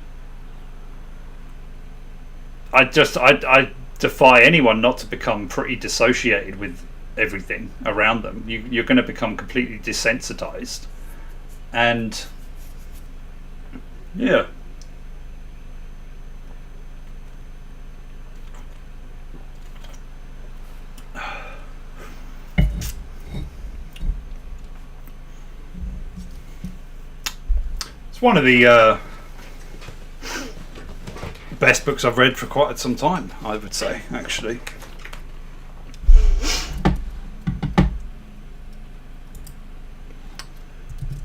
I defy anyone not to become pretty dissociated with everything around them. You're going to become completely desensitized. And yeah. It's one of the best books I've read for quite some time, I would say, actually.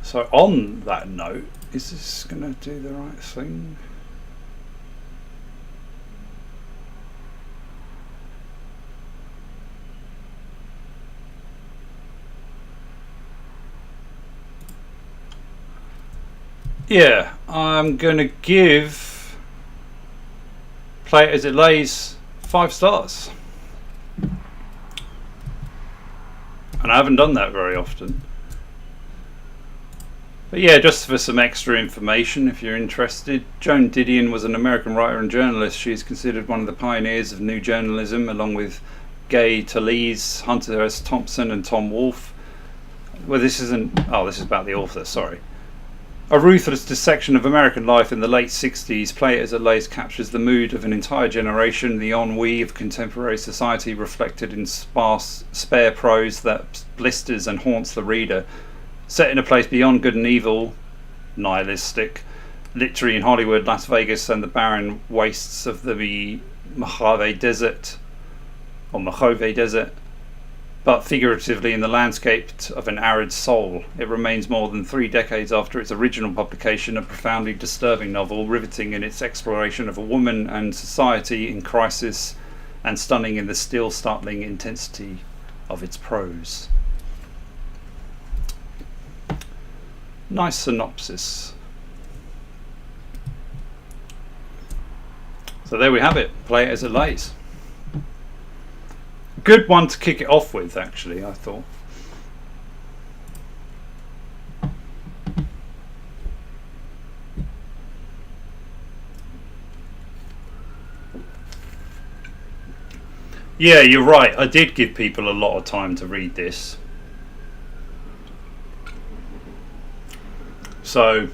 So on that note, is this going to do the right thing? Yeah, I'm going to give Play It As It Lays 5 stars. And I haven't done that very often. But yeah, just for some extra information, if you're interested, Joan Didion was an American writer and journalist. She is considered one of the pioneers of new journalism, along with Gay Talese, Hunter S. Thompson and Tom Wolfe. Well, this isn't... Oh, this is about the author, sorry. A ruthless dissection of American life in the late 60s, Play It As It Lays captures the mood of an entire generation, the ennui of contemporary society reflected in sparse, spare prose that blisters and haunts the reader. Set in a place beyond good and evil, nihilistic, literally in Hollywood, Las Vegas, and the barren wastes of the Mojave Desert, but figuratively in the landscape of an arid soul. It remains more than 3 decades after its original publication a profoundly disturbing novel, riveting in its exploration of a woman and society in crisis, and stunning in the still startling intensity of its prose. Nice synopsis. So there we have it. Play It As It Lays. Good one to kick it off with, actually, I thought. Yeah, you're right. I did give people a lot of time to read this. So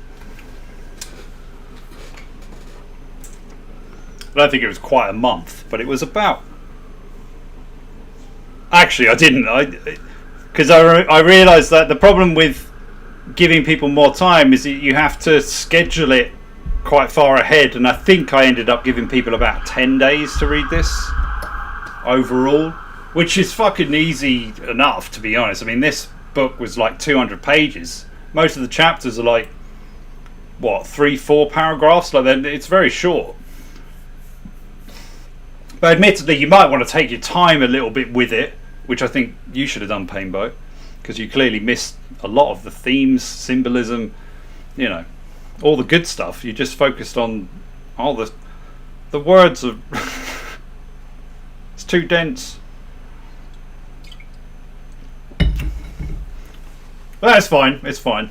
I don't think it was quite a month, but it was about... Actually, I didn't. Because I realised that the problem with giving people more time is that you have to schedule it quite far ahead, and I think I ended up giving people about 10 days to read this overall, which is fucking easy enough, to be honest. I mean, this book was like 200 pages. Most of the chapters are like, what, 3-4 paragraphs? Like, it's very short. But admittedly, you might want to take your time a little bit with it, which I think you should have done, Painbow, because you clearly missed a lot of the themes, symbolism, you know, all the good stuff. You just focused on all the words of... It's too dense. But that's fine. It's fine.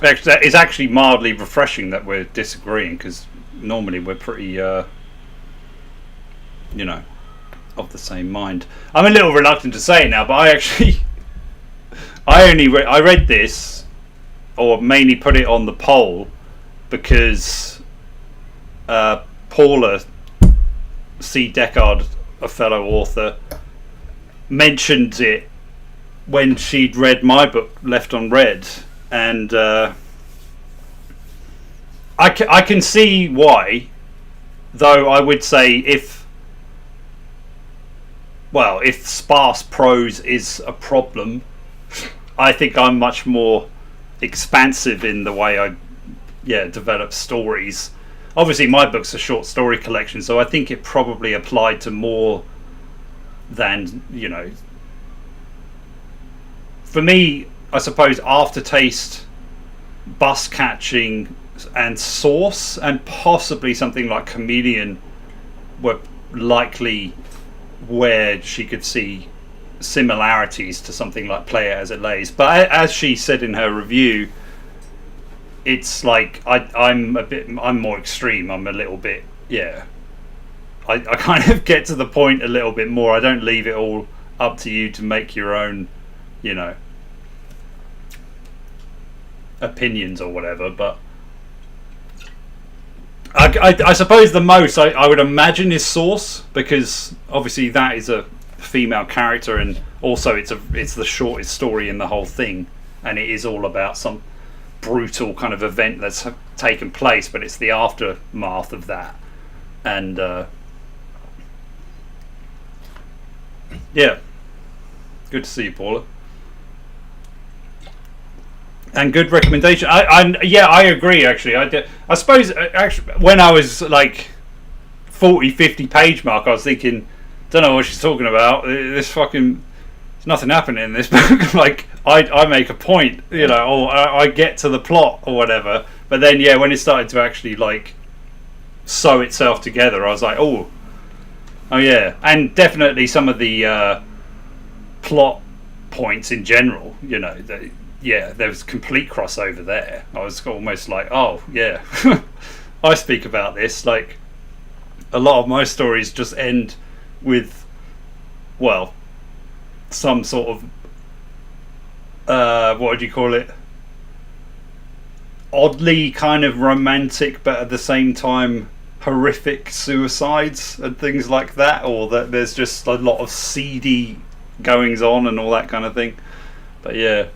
It's actually mildly refreshing that we're disagreeing, because normally we're pretty, you know, of the same mind. I'm a little reluctant to say it now, but I read this, or mainly put it on the poll, because Paula C. Deckard, a fellow author, mentioned it when she'd read my book, Left Unread. And I can see why, though I would say if sparse prose is a problem, I think I'm much more expansive in the way I develop stories. Obviously my book's a short story collection, so I think it probably applied to more than, you know, for me, I suppose Aftertaste, Bus Catching, and Source, and possibly something like Chameleon were likely where she could see similarities to something like Play It As It Lays. But as she said in her review, it's like I'm more extreme. I'm a little bit, I kind of get to the point a little bit more. I don't leave it all up to you to make your own, you know, opinions or whatever. But I suppose the most I would imagine is Source, because obviously that is a female character, and also it's the shortest story in the whole thing, and it is all about some brutal kind of event that's taken place, but it's the aftermath of that. And good to see you, Paula. And good recommendation. I agree, actually. I suppose actually when I was like 40-50 page mark, I was thinking, don't know what she's talking about. There's nothing happening in this book. Like I make a point, you know, or I get to the plot or whatever. But then when it started to actually like sew itself together, I was like, oh yeah. And definitely some of the plot points in general, you know, there was complete crossover there. I was almost like, oh yeah, I speak about this. Like a lot of my stories just end with, well, some sort of what would you call it? Oddly kind of romantic, but at the same time horrific suicides and things like that, or that there's just a lot of seedy goings on and all that kind of thing. But yeah.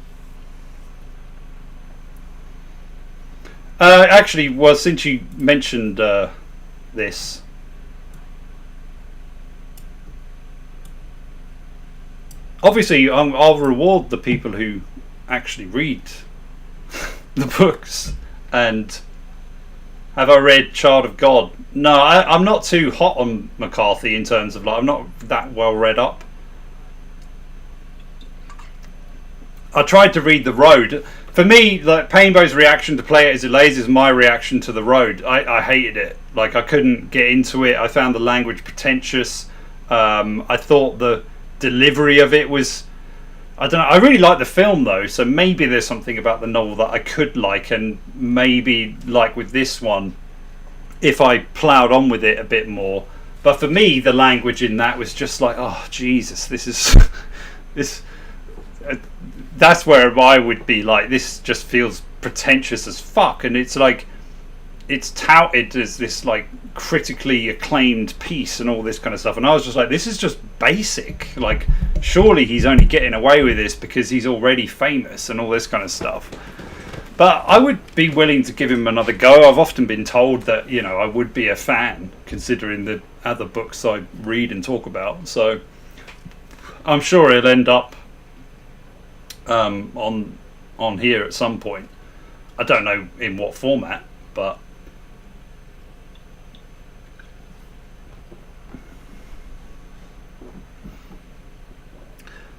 Actually, well, since you mentioned this, obviously I'll reward the people who actually read the books. And have I read Child of God? No, I'm not too hot on McCarthy in terms of, like, I'm not that well read up. I tried to read The Road. For me, like, Painbow's reaction to Play It As It Lays is my reaction to The Road. I hated it. Like, I couldn't get into it. I found the language pretentious. I thought the delivery of it was, I don't know. I really like the film though, so maybe there's something about the novel that I could like, and maybe like with this one, if I ploughed on with it a bit more. But for me, the language in that was just like, oh Jesus, this is this. That's where I would be like, this just feels pretentious as fuck, and it's like, it's touted as this like critically acclaimed piece and all this kind of stuff, and I was just like, this is just basic. Like, surely he's only getting away with this because he's already famous and all this kind of stuff. But I would be willing to give him another go. I've often been told that, you know, I would be a fan considering the other books I read and talk about, so I'm sure it'll end up on here at some point. I don't know in what format, but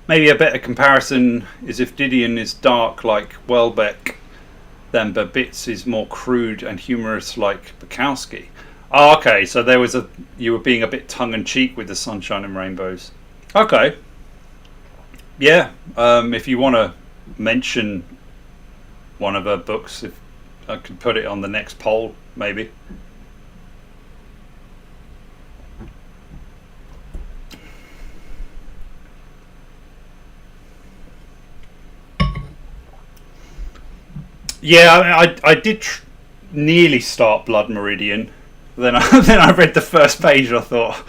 maybe a better comparison is if Didion is dark like Welbeck, then Babitz is more crude and humorous like Bukowski. Oh, okay, so there was you were being a bit tongue-in-cheek with the Sunshine and Rainbows. Okay. Yeah, if you want to mention one of her books, if I could put it on the next poll, maybe. Yeah, I did nearly start Blood Meridian. Then I read the first page and I thought,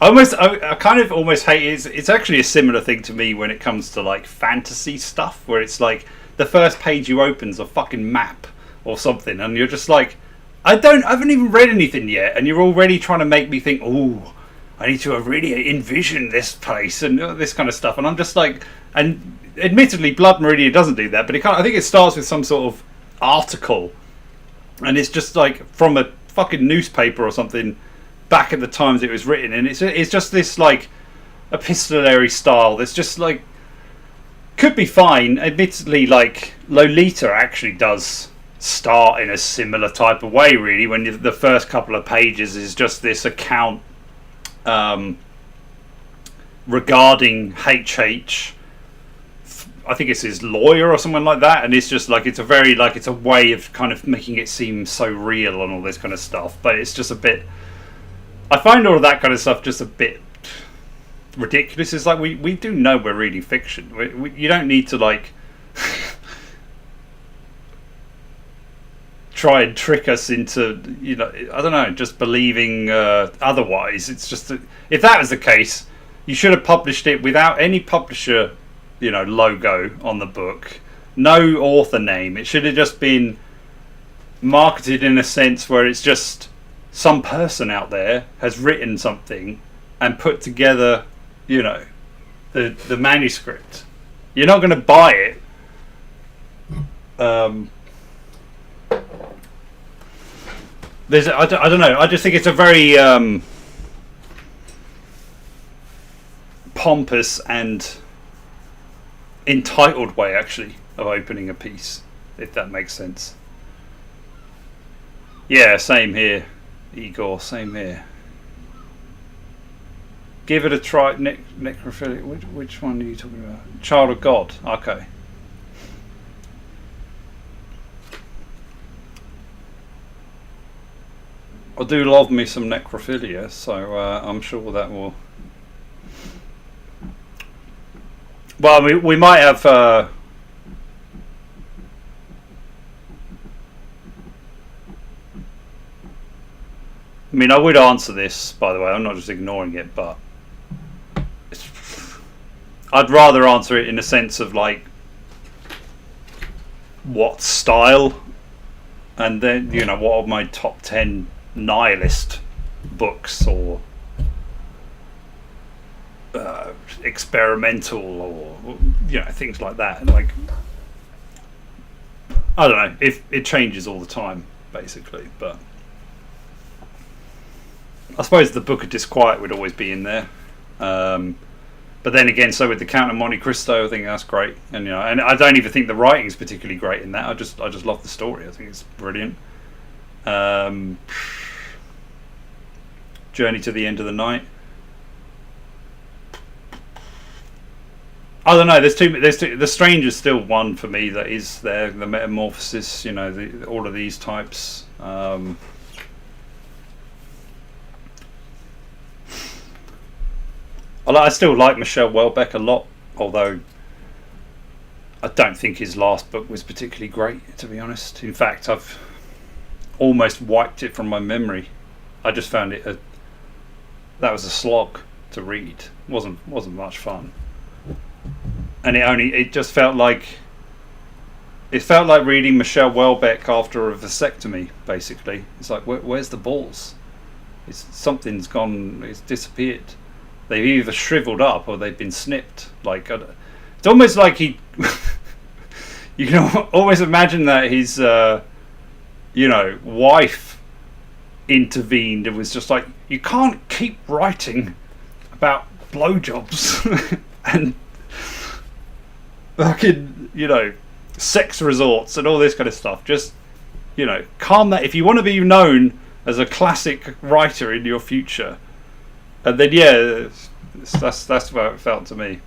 I kind of almost hate it. It's actually a similar thing to me when it comes to like fantasy stuff, where it's like the first page you open's a fucking map or something, and you're just like, I haven't even read anything yet, and you're already trying to make me think, oh, I need to really envision this place and this kind of stuff, and I'm just like, and admittedly, Blood Meridian doesn't do that, but I think it starts with some sort of article, and it's just like from a fucking newspaper or something back at the times it was written, and it's just this like epistolary style that's just like could be fine. Admittedly, like Lolita actually does start in a similar type of way, really, when the first couple of pages is just this account regarding HH. I think it's his lawyer or someone like that, and it's just like it's a way of kind of making it seem so real and all this kind of stuff. But it's just a bit. I find all of that kind of stuff just a bit ridiculous. It's like we do know we're reading fiction. You don't need to like try and trick us into, you know, I don't know, just believing otherwise. It's just if that was the case, you should have published it without any publisher, you know, logo on the book, no author name. It should have just been marketed in a sense where it's just some person out there has written something and put together, you know, the manuscript. You're not going to buy it. I don't know. I just think it's a very pompous and entitled way, actually, of opening a piece, if that makes sense. Yeah, same here, Igor. Same here. Give it a try. Necrophilia. Which one are you talking about? Child of God. Okay. I do love me some necrophilia, so I'm sure that will Well, we might have. I mean, I would answer this, by the way. I'm not just ignoring it, but I'd rather answer it in a sense of like what style, and then what are my top 10 nihilist books or experimental or things like that. Like, I don't know, if it changes all the time basically, but I suppose the Book of Disquiet would always be in there. But then again, so with the Count of Monte Cristo, I think that's great, and and I don't even think the writing is particularly great in that. I just love the story. I think it's brilliant. Journey to the End of the Night. I don't know. There's two. The Strange is still one for me that is there. The Metamorphosis. All of these types. I still like Michel Houellebecq a lot, although I don't think his last book was particularly great, to be honest. In fact, I've almost wiped it from my memory. I just found that was a slog to read. Wasn't much fun, and it just felt like reading Michel Houellebecq after a vasectomy. Basically, it's like where's the balls? Something's gone. It's disappeared. They've either shriveled up or they've been snipped. Like, it's almost like he. You can always imagine that his, wife intervened and was just like, you can't keep writing about blowjobs and fucking, sex resorts and all this kind of stuff. Just, calm that. If you want to be known as a classic writer in your future. And then that's what it felt to me.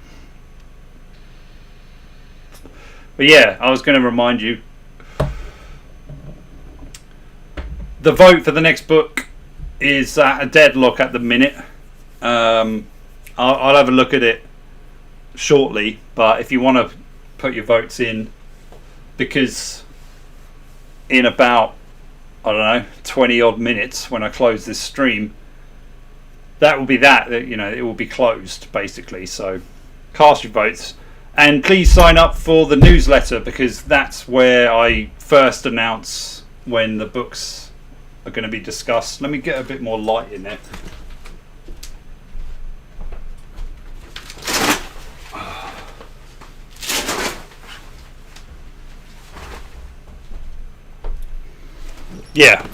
But yeah, I was going to remind you, the vote for the next book is at a deadlock at the minute. I'll have a look at it shortly, but if you want to put your votes in, because in about 20 odd minutes when I close this stream, that will be it will be closed basically. So cast your votes, and please sign up for the newsletter, because that's where I first announce when the books are going to be discussed. Let me get a bit more light in there. Yeah,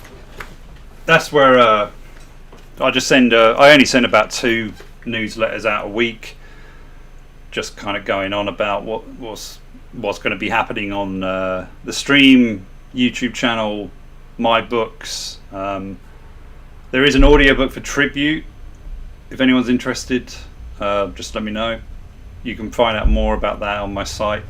that's where I only send about 2 newsletters out a week, just kind of going on about what's going to be happening on the stream, YouTube channel, my books. There is an audiobook for Tribute. If anyone's interested, just let me know. You can find out more about that on my site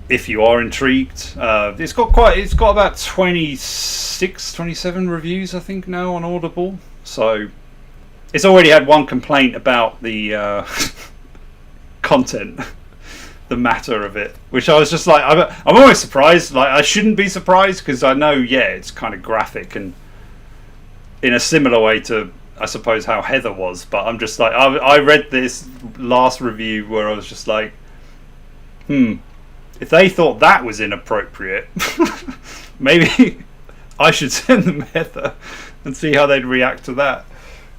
if you are intrigued. It's got about 27 reviews, I think, now on Audible. So it's already had one complaint about the content, the matter of it, which I was just like, I'm always surprised. Like, I shouldn't be surprised, because I know, it's kind of graphic and in a similar way to, I suppose, how Heather was. But I'm just like, I read this last review where I was just like, if they thought that was inappropriate, maybe I should send them Heather and see how they'd react to that.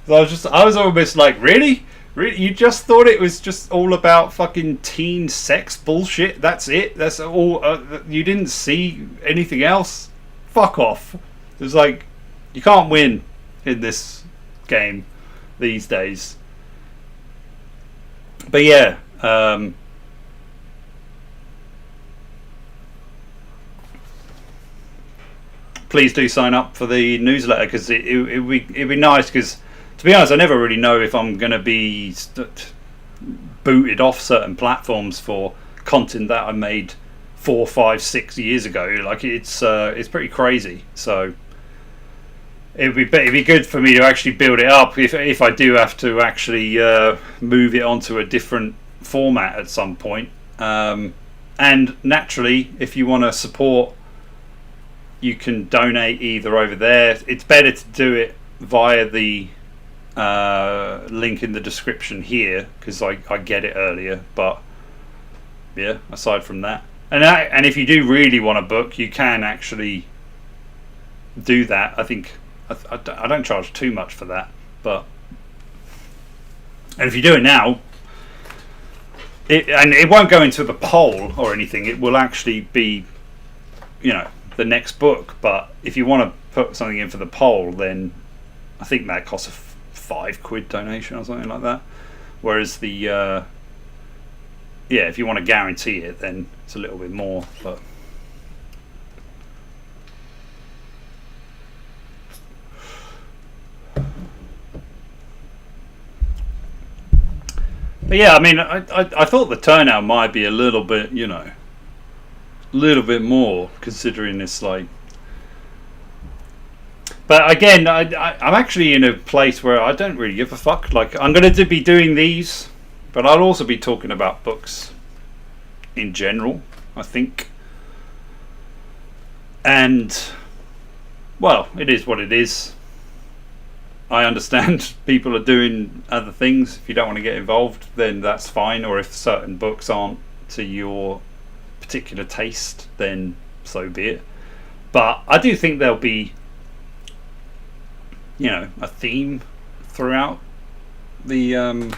So I was almost like, really? You just thought it was just all about fucking teen sex bullshit? That's it? That's all? You didn't see anything else? Fuck off. It's like, you can't win in this game these days. But yeah, please do sign up for the newsletter, because it'd be nice, because to be honest, I never really know if I'm going to be booted off certain platforms for content that I made 4, 5, 6 years ago. Like, it's pretty crazy. So it'd be good for me to actually build it up if I do have to actually move it onto a different format at some point. And naturally, if you want to support, you can donate either over there. It's better to do it via the link in the description here, because I get it earlier. But yeah, aside from that, and if you do really want a book, you can actually do that. I think I don't charge too much for that, but and if you do it now, it won't go into the poll or anything. It will actually be, the next book. But if you want to put something in for the poll, then I think that costs a £5 donation or something like that. Whereas the if you want to guarantee it, then it's a little bit more. But yeah, I mean, I thought the turnout might be a little bit, more, considering it's like. But again, I'm actually in a place where I don't really give a fuck. Like, I'm going to be doing these, but I'll also be talking about books in general, I think. And, well, it is what it is. I understand people are doing other things. If you don't want to get involved, then that's fine. Or if certain books aren't to your particular taste, then so be it. But I do think there'll be, a theme throughout the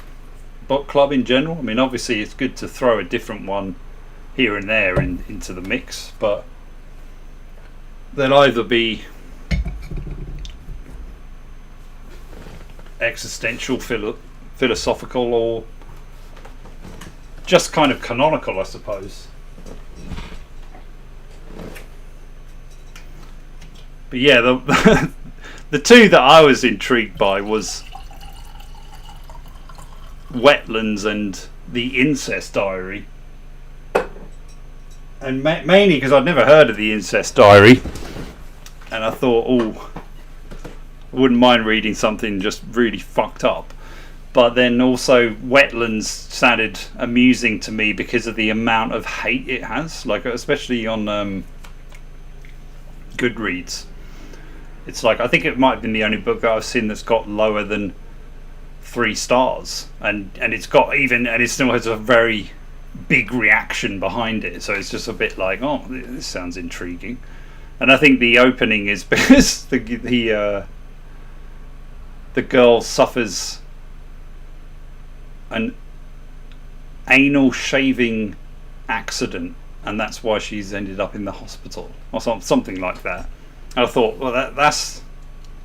book club in general. I mean, obviously it's good to throw a different one here and there into the mix, but there'll either be existential, philosophical, or just kind of canonical, I suppose. But yeah, the two that I was intrigued by was Wetlands and the Incest Diary, and mainly because I'd never heard of the Incest Diary, and I thought, I wouldn't mind reading something just really fucked up. But then also Wetlands sounded amusing to me because of the amount of hate it has, like especially on Goodreads. It's like, I think it might have been the only book that I've seen that's got lower than 3 stars, and it still has a very big reaction behind it. So it's just a bit like, oh, this sounds intriguing. And I think the opening is because the girl suffers an anal shaving accident, and that's why she's ended up in the hospital, or something like that. And I thought, well, that's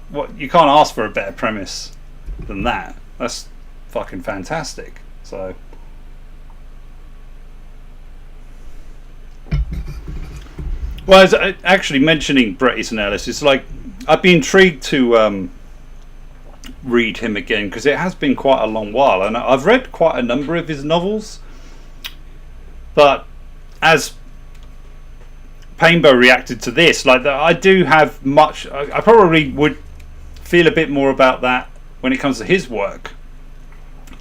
what, you can't ask for a better premise than that. That's fucking fantastic. So, well, as actually mentioning Bret Easton Ellis, it's like I'd be intrigued to read him again, because it has been quite a long while, and I've read quite a number of his novels, but as Painbow reacted to this, like, I do have much, I probably would feel a bit more about that when it comes to his work,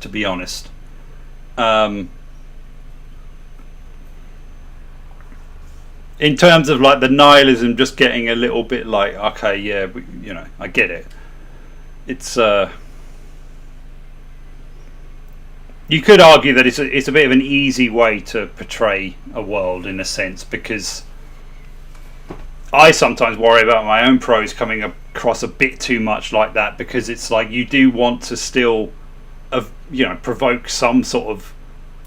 to be honest. In terms of like the nihilism just getting a little bit like, okay, yeah, I get it. It's you could argue that it's a bit of an easy way to portray a world, in a sense, because I sometimes worry about my own prose coming across a bit too much like that, because it's like you do want to still provoke some sort of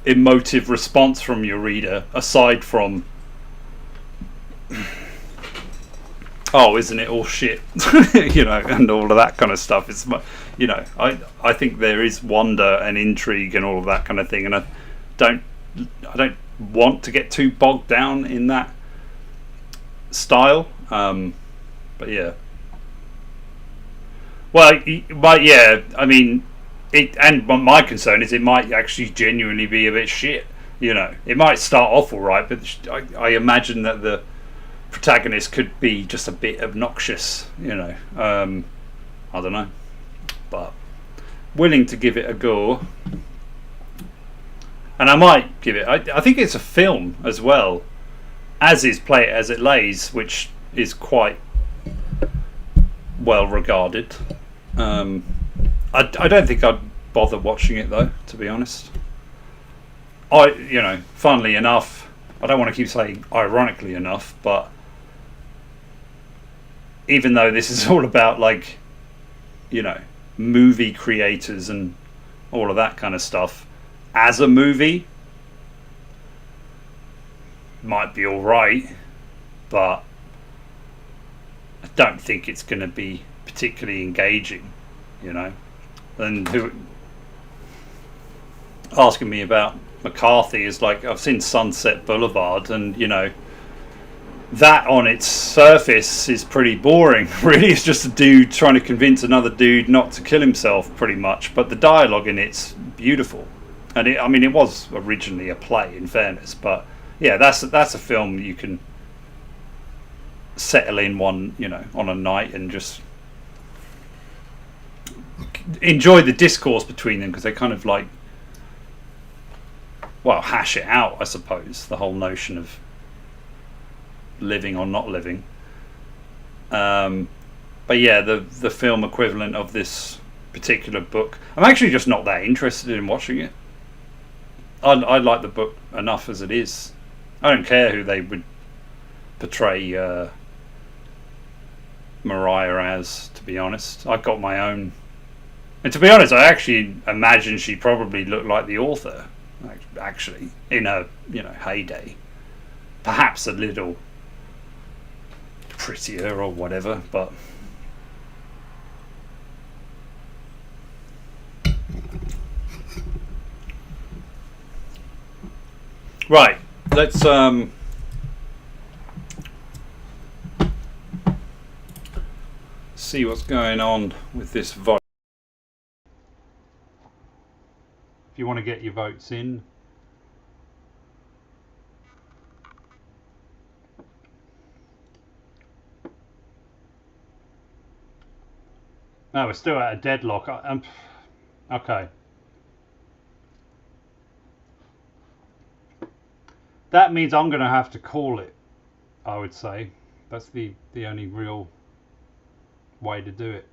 emotive response from your reader, aside from oh, isn't it all shit, and all of that kind of stuff. It's, I think there is wonder and intrigue and all of that kind of thing, and I don't want to get too bogged down in that style. But yeah, but yeah, I mean, and my concern is it might actually genuinely be a bit shit. It might start off all right, but I imagine that the protagonist could be just a bit obnoxious. I don't know, but willing to give it a go. And I might give it. I think it's a film as well, as is Play It As It Lays, which is quite well regarded. I don't think I'd bother watching it though, to be honest. Funnily enough, I don't want to keep saying ironically enough, but even though this is all about like, movie creators and all of that kind of stuff, as a movie, might be all right, but I don't think it's going to be particularly engaging, And who asking me about McCarthy is like, I've seen Sunset Boulevard, and that on its surface is pretty boring. Really, it's just a dude trying to convince another dude not to kill himself, pretty much. But the dialogue in it's beautiful, and it was originally a play, in fairness. But yeah, that's a film you can settle in on a night and just enjoy the discourse between them, because they kind of like, hash it out, I suppose. The whole notion of living or not living. But yeah, the film equivalent of this particular book, I'm actually just not that interested in watching it. I like the book enough as it is. I don't care who they would portray Mariah as, to be honest. I've got my own. And to be honest, I actually imagine she probably looked like the author, actually, in her heyday. Perhaps a little prettier or whatever, but right, let's see what's going on with this vote. If you want to get your votes in, no, we're still at a deadlock. Okay. That means I'm going to have to call it, I would say. That's the only real way to do it.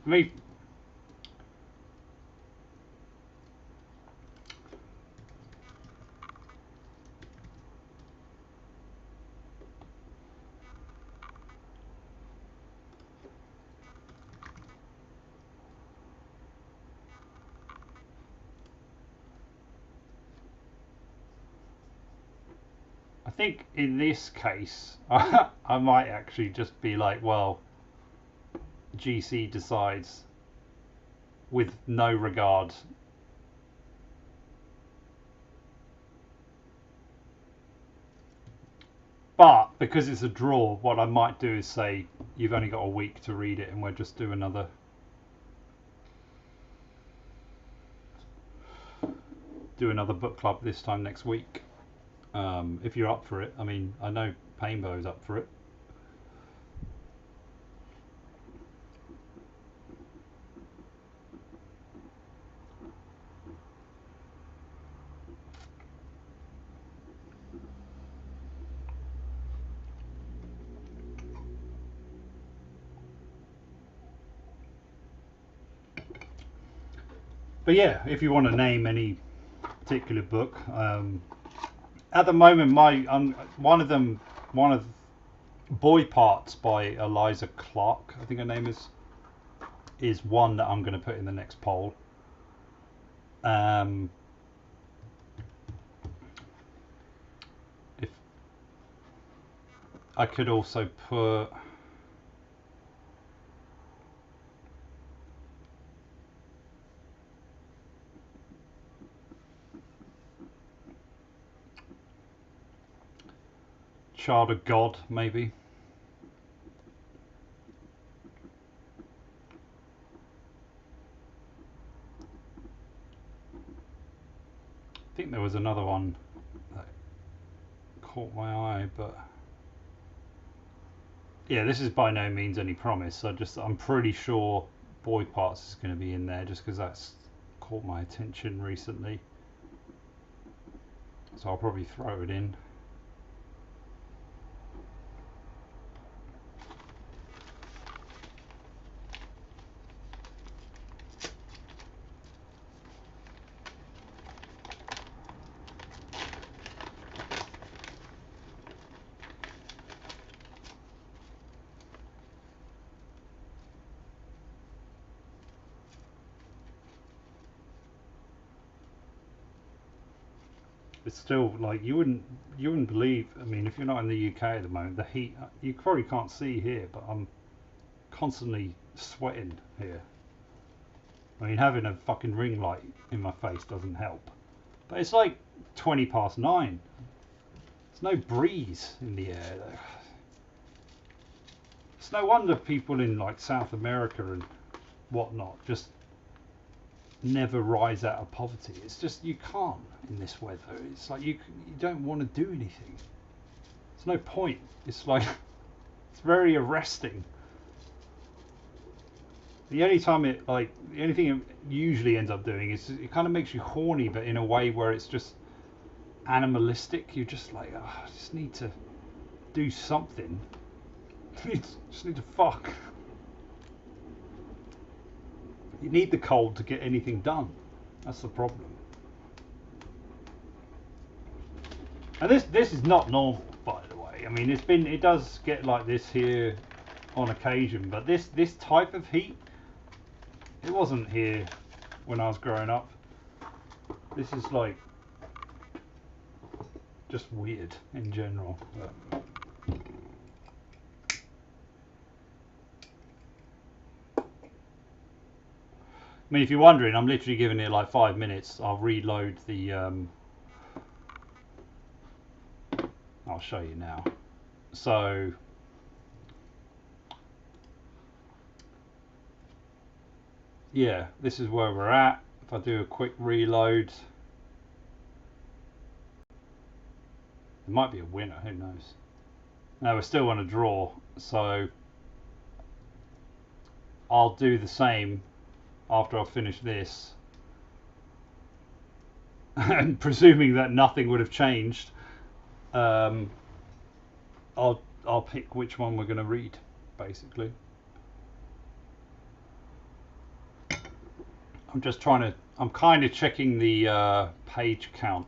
Me. I think in this case, I might actually just be like, well, GC decides with no regard. But because it's a draw, what I might do is say, you've only got a week to read it, and we'll just do another book club this time next week. If you're up for it. I mean, I know Painbow's up for it. But yeah, if you want to name any particular book, at the moment, one of Boy Parts by Eliza Clark, I think her name is one that I'm going to put in the next poll. If I could also put Child of God, maybe. I think there was another one that caught my eye, but Yeah, this is by no means any promise. I'm pretty sure boy parts is going to be in there just because that's caught my attention recently. So I'll probably throw it in. It's still like you wouldn't believe. I mean, if you're not in the UK at the moment, the heat, you probably can't see here, but I'm constantly sweating here. I mean, having a fucking ring light in my face doesn't help. But it's like 20 past 9. There's no breeze in the air. It's no wonder people in like South America and whatnot just never rise out of poverty. It's just you can't in this weather. It's like you don't want to do anything. There's no point. It's like it's very arresting. The only thing it usually ends up doing is it kind of makes you horny, but in a way where it's just animalistic. You're just like, oh, I just need to do something. Just need to fuck. You need the cold to get anything done. That's the problem. And this is not normal, by the way. I mean, it does get like this here on occasion, but this type of heat, it wasn't here when I was growing up. This is like just weird in general. I mean, if you're wondering, I'm literally giving it like 5 minutes. I'll reload the. I'll show you now. So. Yeah, this is where we're at. If I do a quick reload, it might be a winner, who knows. No, we're still on a draw, so I'll do the same after I finish this. And presuming that nothing would have changed, I'll pick which one we're going to read, basically. I'm kind of checking the page count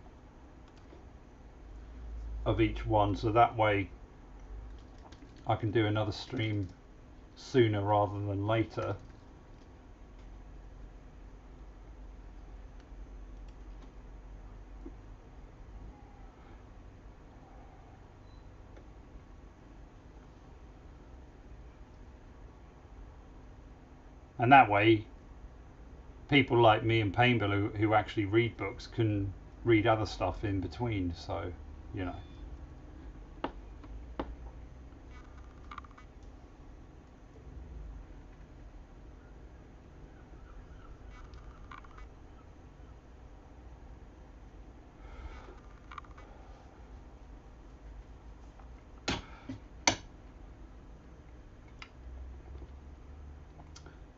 of each one, so that way I can do another stream sooner rather than later. And that way people like me and Painbill who actually read books can read other stuff in between, so you know.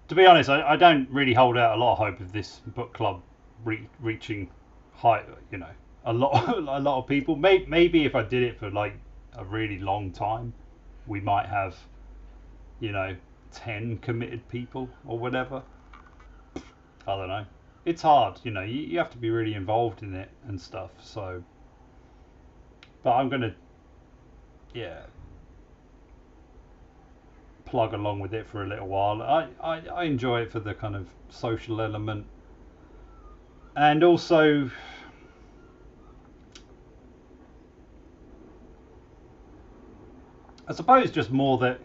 To be honest, I don't really hold out a lot of hope of this book club reaching high, you know, a lot of people. Maybe if I did it for like a really long time, we might have, you know, 10 committed people or whatever. I don't know. It's hard, you know. You have to be really involved in it and stuff. So, but I'm gonna, yeah, plug along with it for a little while. I enjoy it for the kind of social element, and also I suppose just more that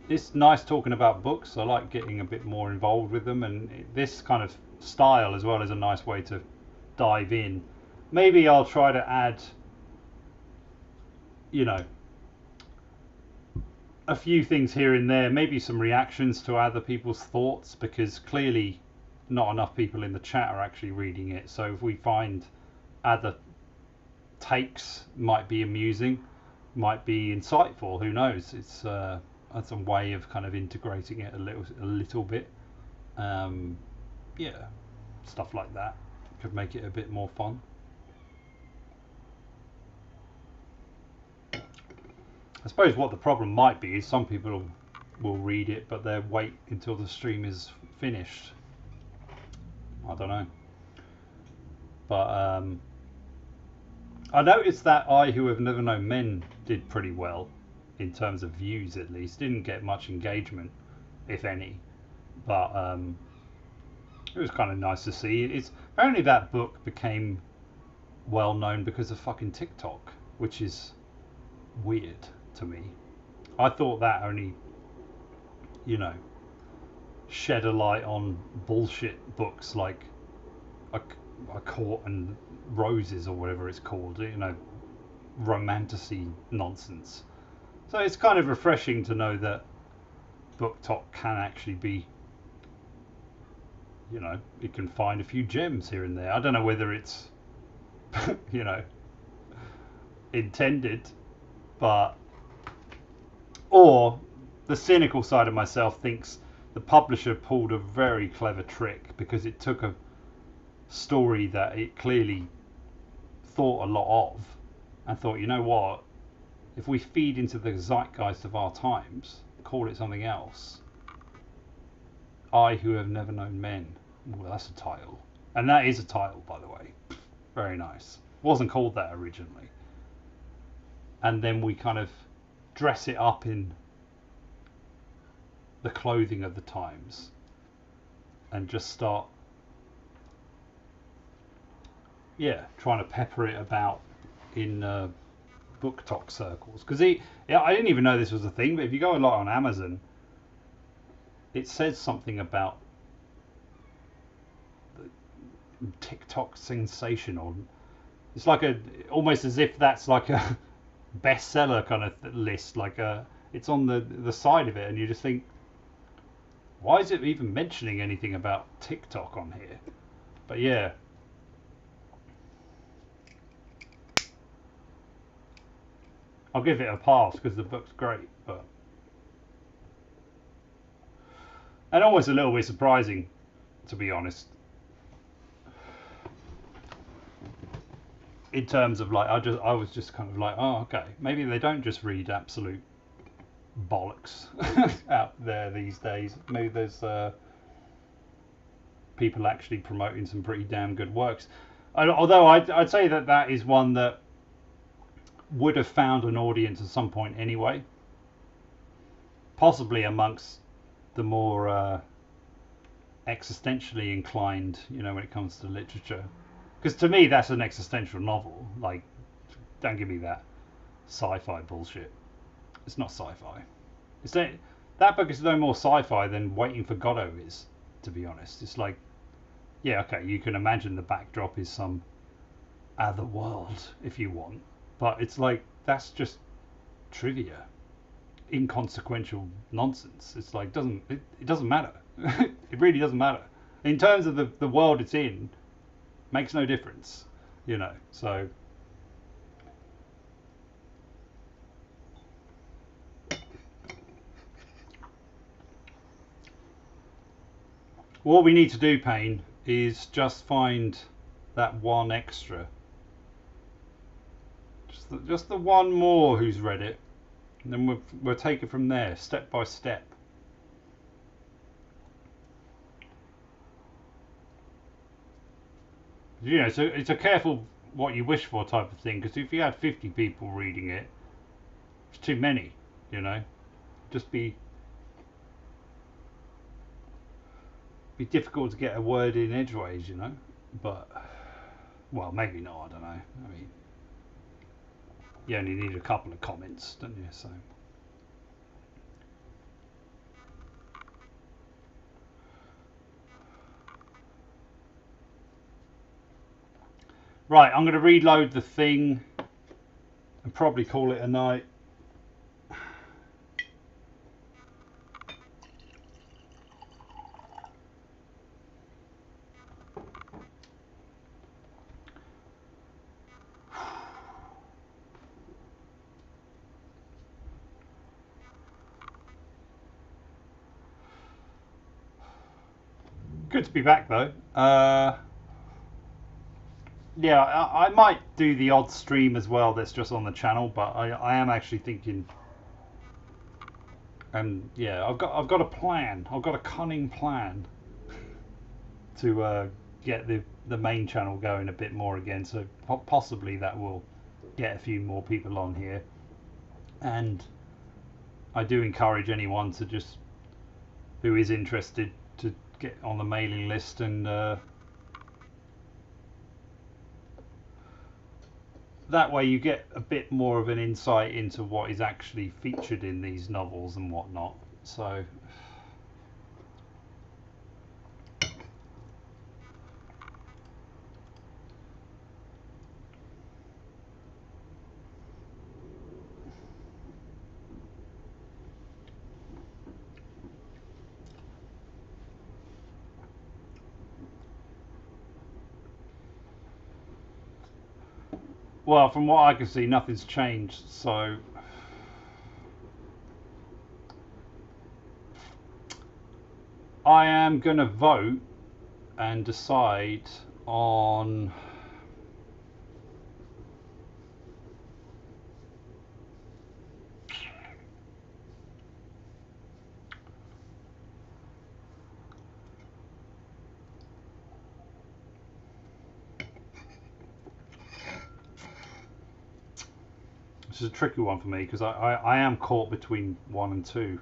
it's nice talking about books. I like getting a bit more involved with them, and this kind of style as well is a nice way to dive in. Maybe I'll try to add, you know, a few things here and there, maybe some reactions to other people's thoughts, because clearly not enough people in the chat are actually reading it. So if we find other takes might be amusing, might be insightful. Who knows? It's that's a way of kind of integrating it a little bit. Yeah, stuff like that could make it a bit more fun. I suppose what the problem might be is some people will read it, but they'll wait until the stream is finished. I don't know. But I noticed that I Who Have Never Known Men did pretty well in terms of views, at least. Didn't get much engagement, if any. But it was kind of nice to see. It's apparently that book became well known because of fucking TikTok, which is weird to me. I thought that only, you know, shed a light on bullshit books like A Court and Roses or whatever it's called, you know, romanticy nonsense. So it's kind of refreshing to know that BookTok can actually be, you know, it can find a few gems here and there. I don't know whether it's, you know, intended, but, or the cynical side of myself thinks the publisher pulled a very clever trick, because it took a story that it clearly thought a lot of and thought, you know what, if we feed into the zeitgeist of our times, call it something else. I Who Have Never Known Men. Well, that's a title. And that is a title, by the way. Very nice. Wasn't called that originally. And then we kind of dress it up in the clothing of the times and just start, yeah, trying to pepper it about in BookTok circles. Because I didn't even know this was a thing, but if you go a lot on Amazon, it says something about the TikTok sensation, or it's like almost as if that's like a bestseller kind of list, like it's on the side of it, and you just think, why is it even mentioning anything about TikTok on here? But yeah. I'll give it a pass because the book's great, but and almost a little bit surprising, to be honest, in terms of like I was just kind of like, oh, okay, maybe they don't just read absolute bollocks out there these days. Maybe there's people actually promoting some pretty damn good works. Although I'd say that is one that would have found an audience at some point anyway, possibly amongst the more existentially inclined, you know, when it comes to literature. Because to me, that's an existential novel. Like, don't give me that sci-fi bullshit. It's not sci-fi. That book is no more sci-fi than Waiting for Godot is, to be honest. It's like, yeah, okay, you can imagine the backdrop is some other world if you want, but it's like, that's just trivia, inconsequential nonsense. It's like, it doesn't matter. It really doesn't matter in terms of the world it's in. Makes no difference, you know. So what we need to do, Payne, is just find that one extra, just the one more who's read it, and then we'll take it from there, step by step. You know, so it's a careful what you wish for type of thing, because if you had 50 people reading it, it's too many, you know. Just be difficult to get a word in edgeways, you know. But, well, maybe not, I don't know. I mean, you only need a couple of comments, don't you? So right, I'm going to reload the thing and probably call it a night. good to be back though. Yeah, I might do the odd stream as well that's just on the channel, but I am actually thinking, and yeah, I've got a plan. I've got a cunning plan to get the main channel going a bit more again. So possibly that will get a few more people on here. And I do encourage anyone to just who is interested to get on the mailing list, and that way you get a bit more of an insight into what is actually featured in these novels and whatnot. So well, from what I can see, nothing's changed. So I am going to vote and decide on this is a tricky one for me because I am caught between 1 and 2.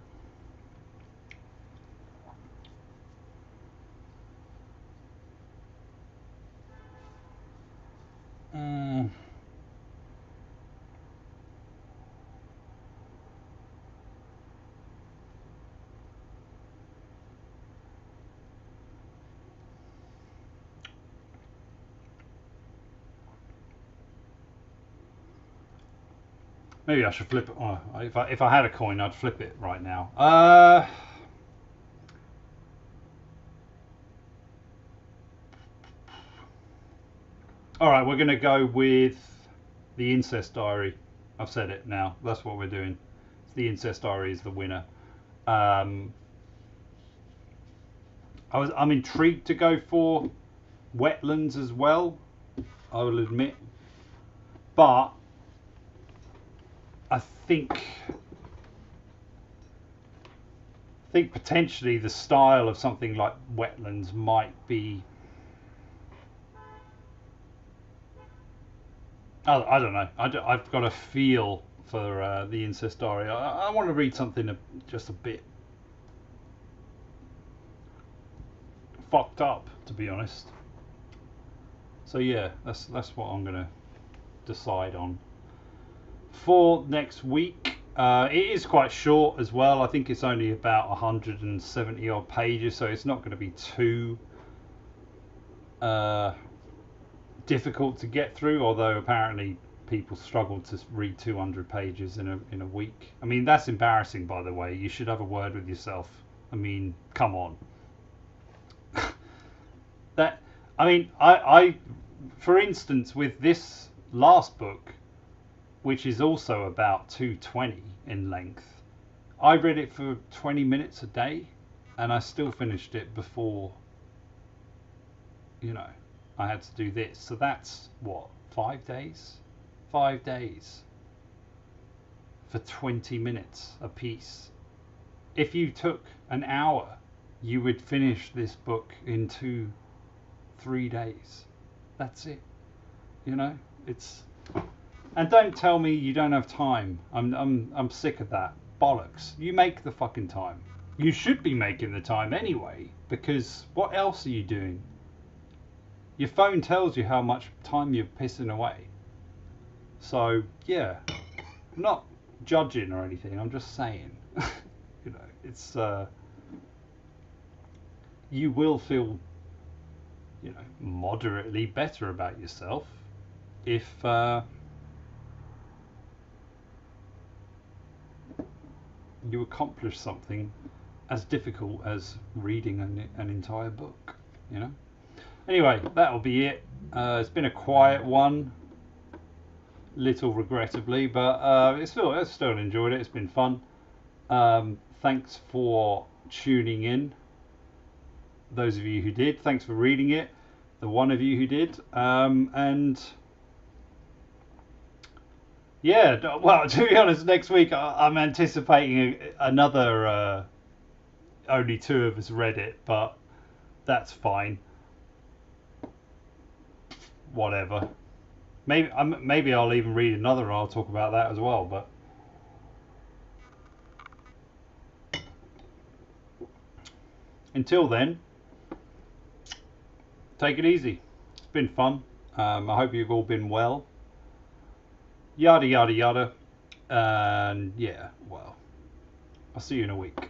Maybe I should flip it. Oh, if I had a coin, I'd flip it right now. All right, we're going to go with the Incest Diary. I've said it now. That's what we're doing. The Incest Diary is the winner. I'm intrigued to go for Wetlands as well, I will admit, but I think potentially the style of something like Wetlands might be, I don't know. I've got a feel for the Incest Diary. I want to read something just a bit fucked up, to be honest. So yeah, that's what I'm gonna decide on for next week. It is quite short as well. I think it's only about 170 odd pages, so it's not going to be too difficult to get through, although apparently people struggle to read 200 pages in a week. I mean, that's embarrassing, by the way. You should have a word with yourself. I mean, come on. I for instance, with this last book, which is also about 220 in length, I read it for 20 minutes a day, and I still finished it before, I had to do this. So that's what, 5 days? 5 days for 20 minutes a piece. If you took an hour, you would finish this book in 2-3 days. That's it. It's, and don't tell me you don't have time. I'm sick of that bollocks. You make the fucking time. You should be making the time anyway, because what else are you doing? Your phone tells you how much time you're pissing away. So yeah, I'm not judging or anything. I'm just saying, it's you will feel, moderately better about yourself if you accomplish something as difficult as reading an entire book. Anyway, that'll be it. It's been a quiet one, little regrettably, but I still enjoyed it. It's been fun. Thanks for tuning in. those of you who did, thanks for reading it. The one of you who did, and yeah, well, to be honest, next week I'm anticipating another. Only 2 of us read it, but that's fine. Whatever. Maybe I'll even read another and I'll talk about that as well. But until then, take it easy. It's been fun. I hope you've all been well. Yada yada yada. And yeah, well, I'll see you in a week.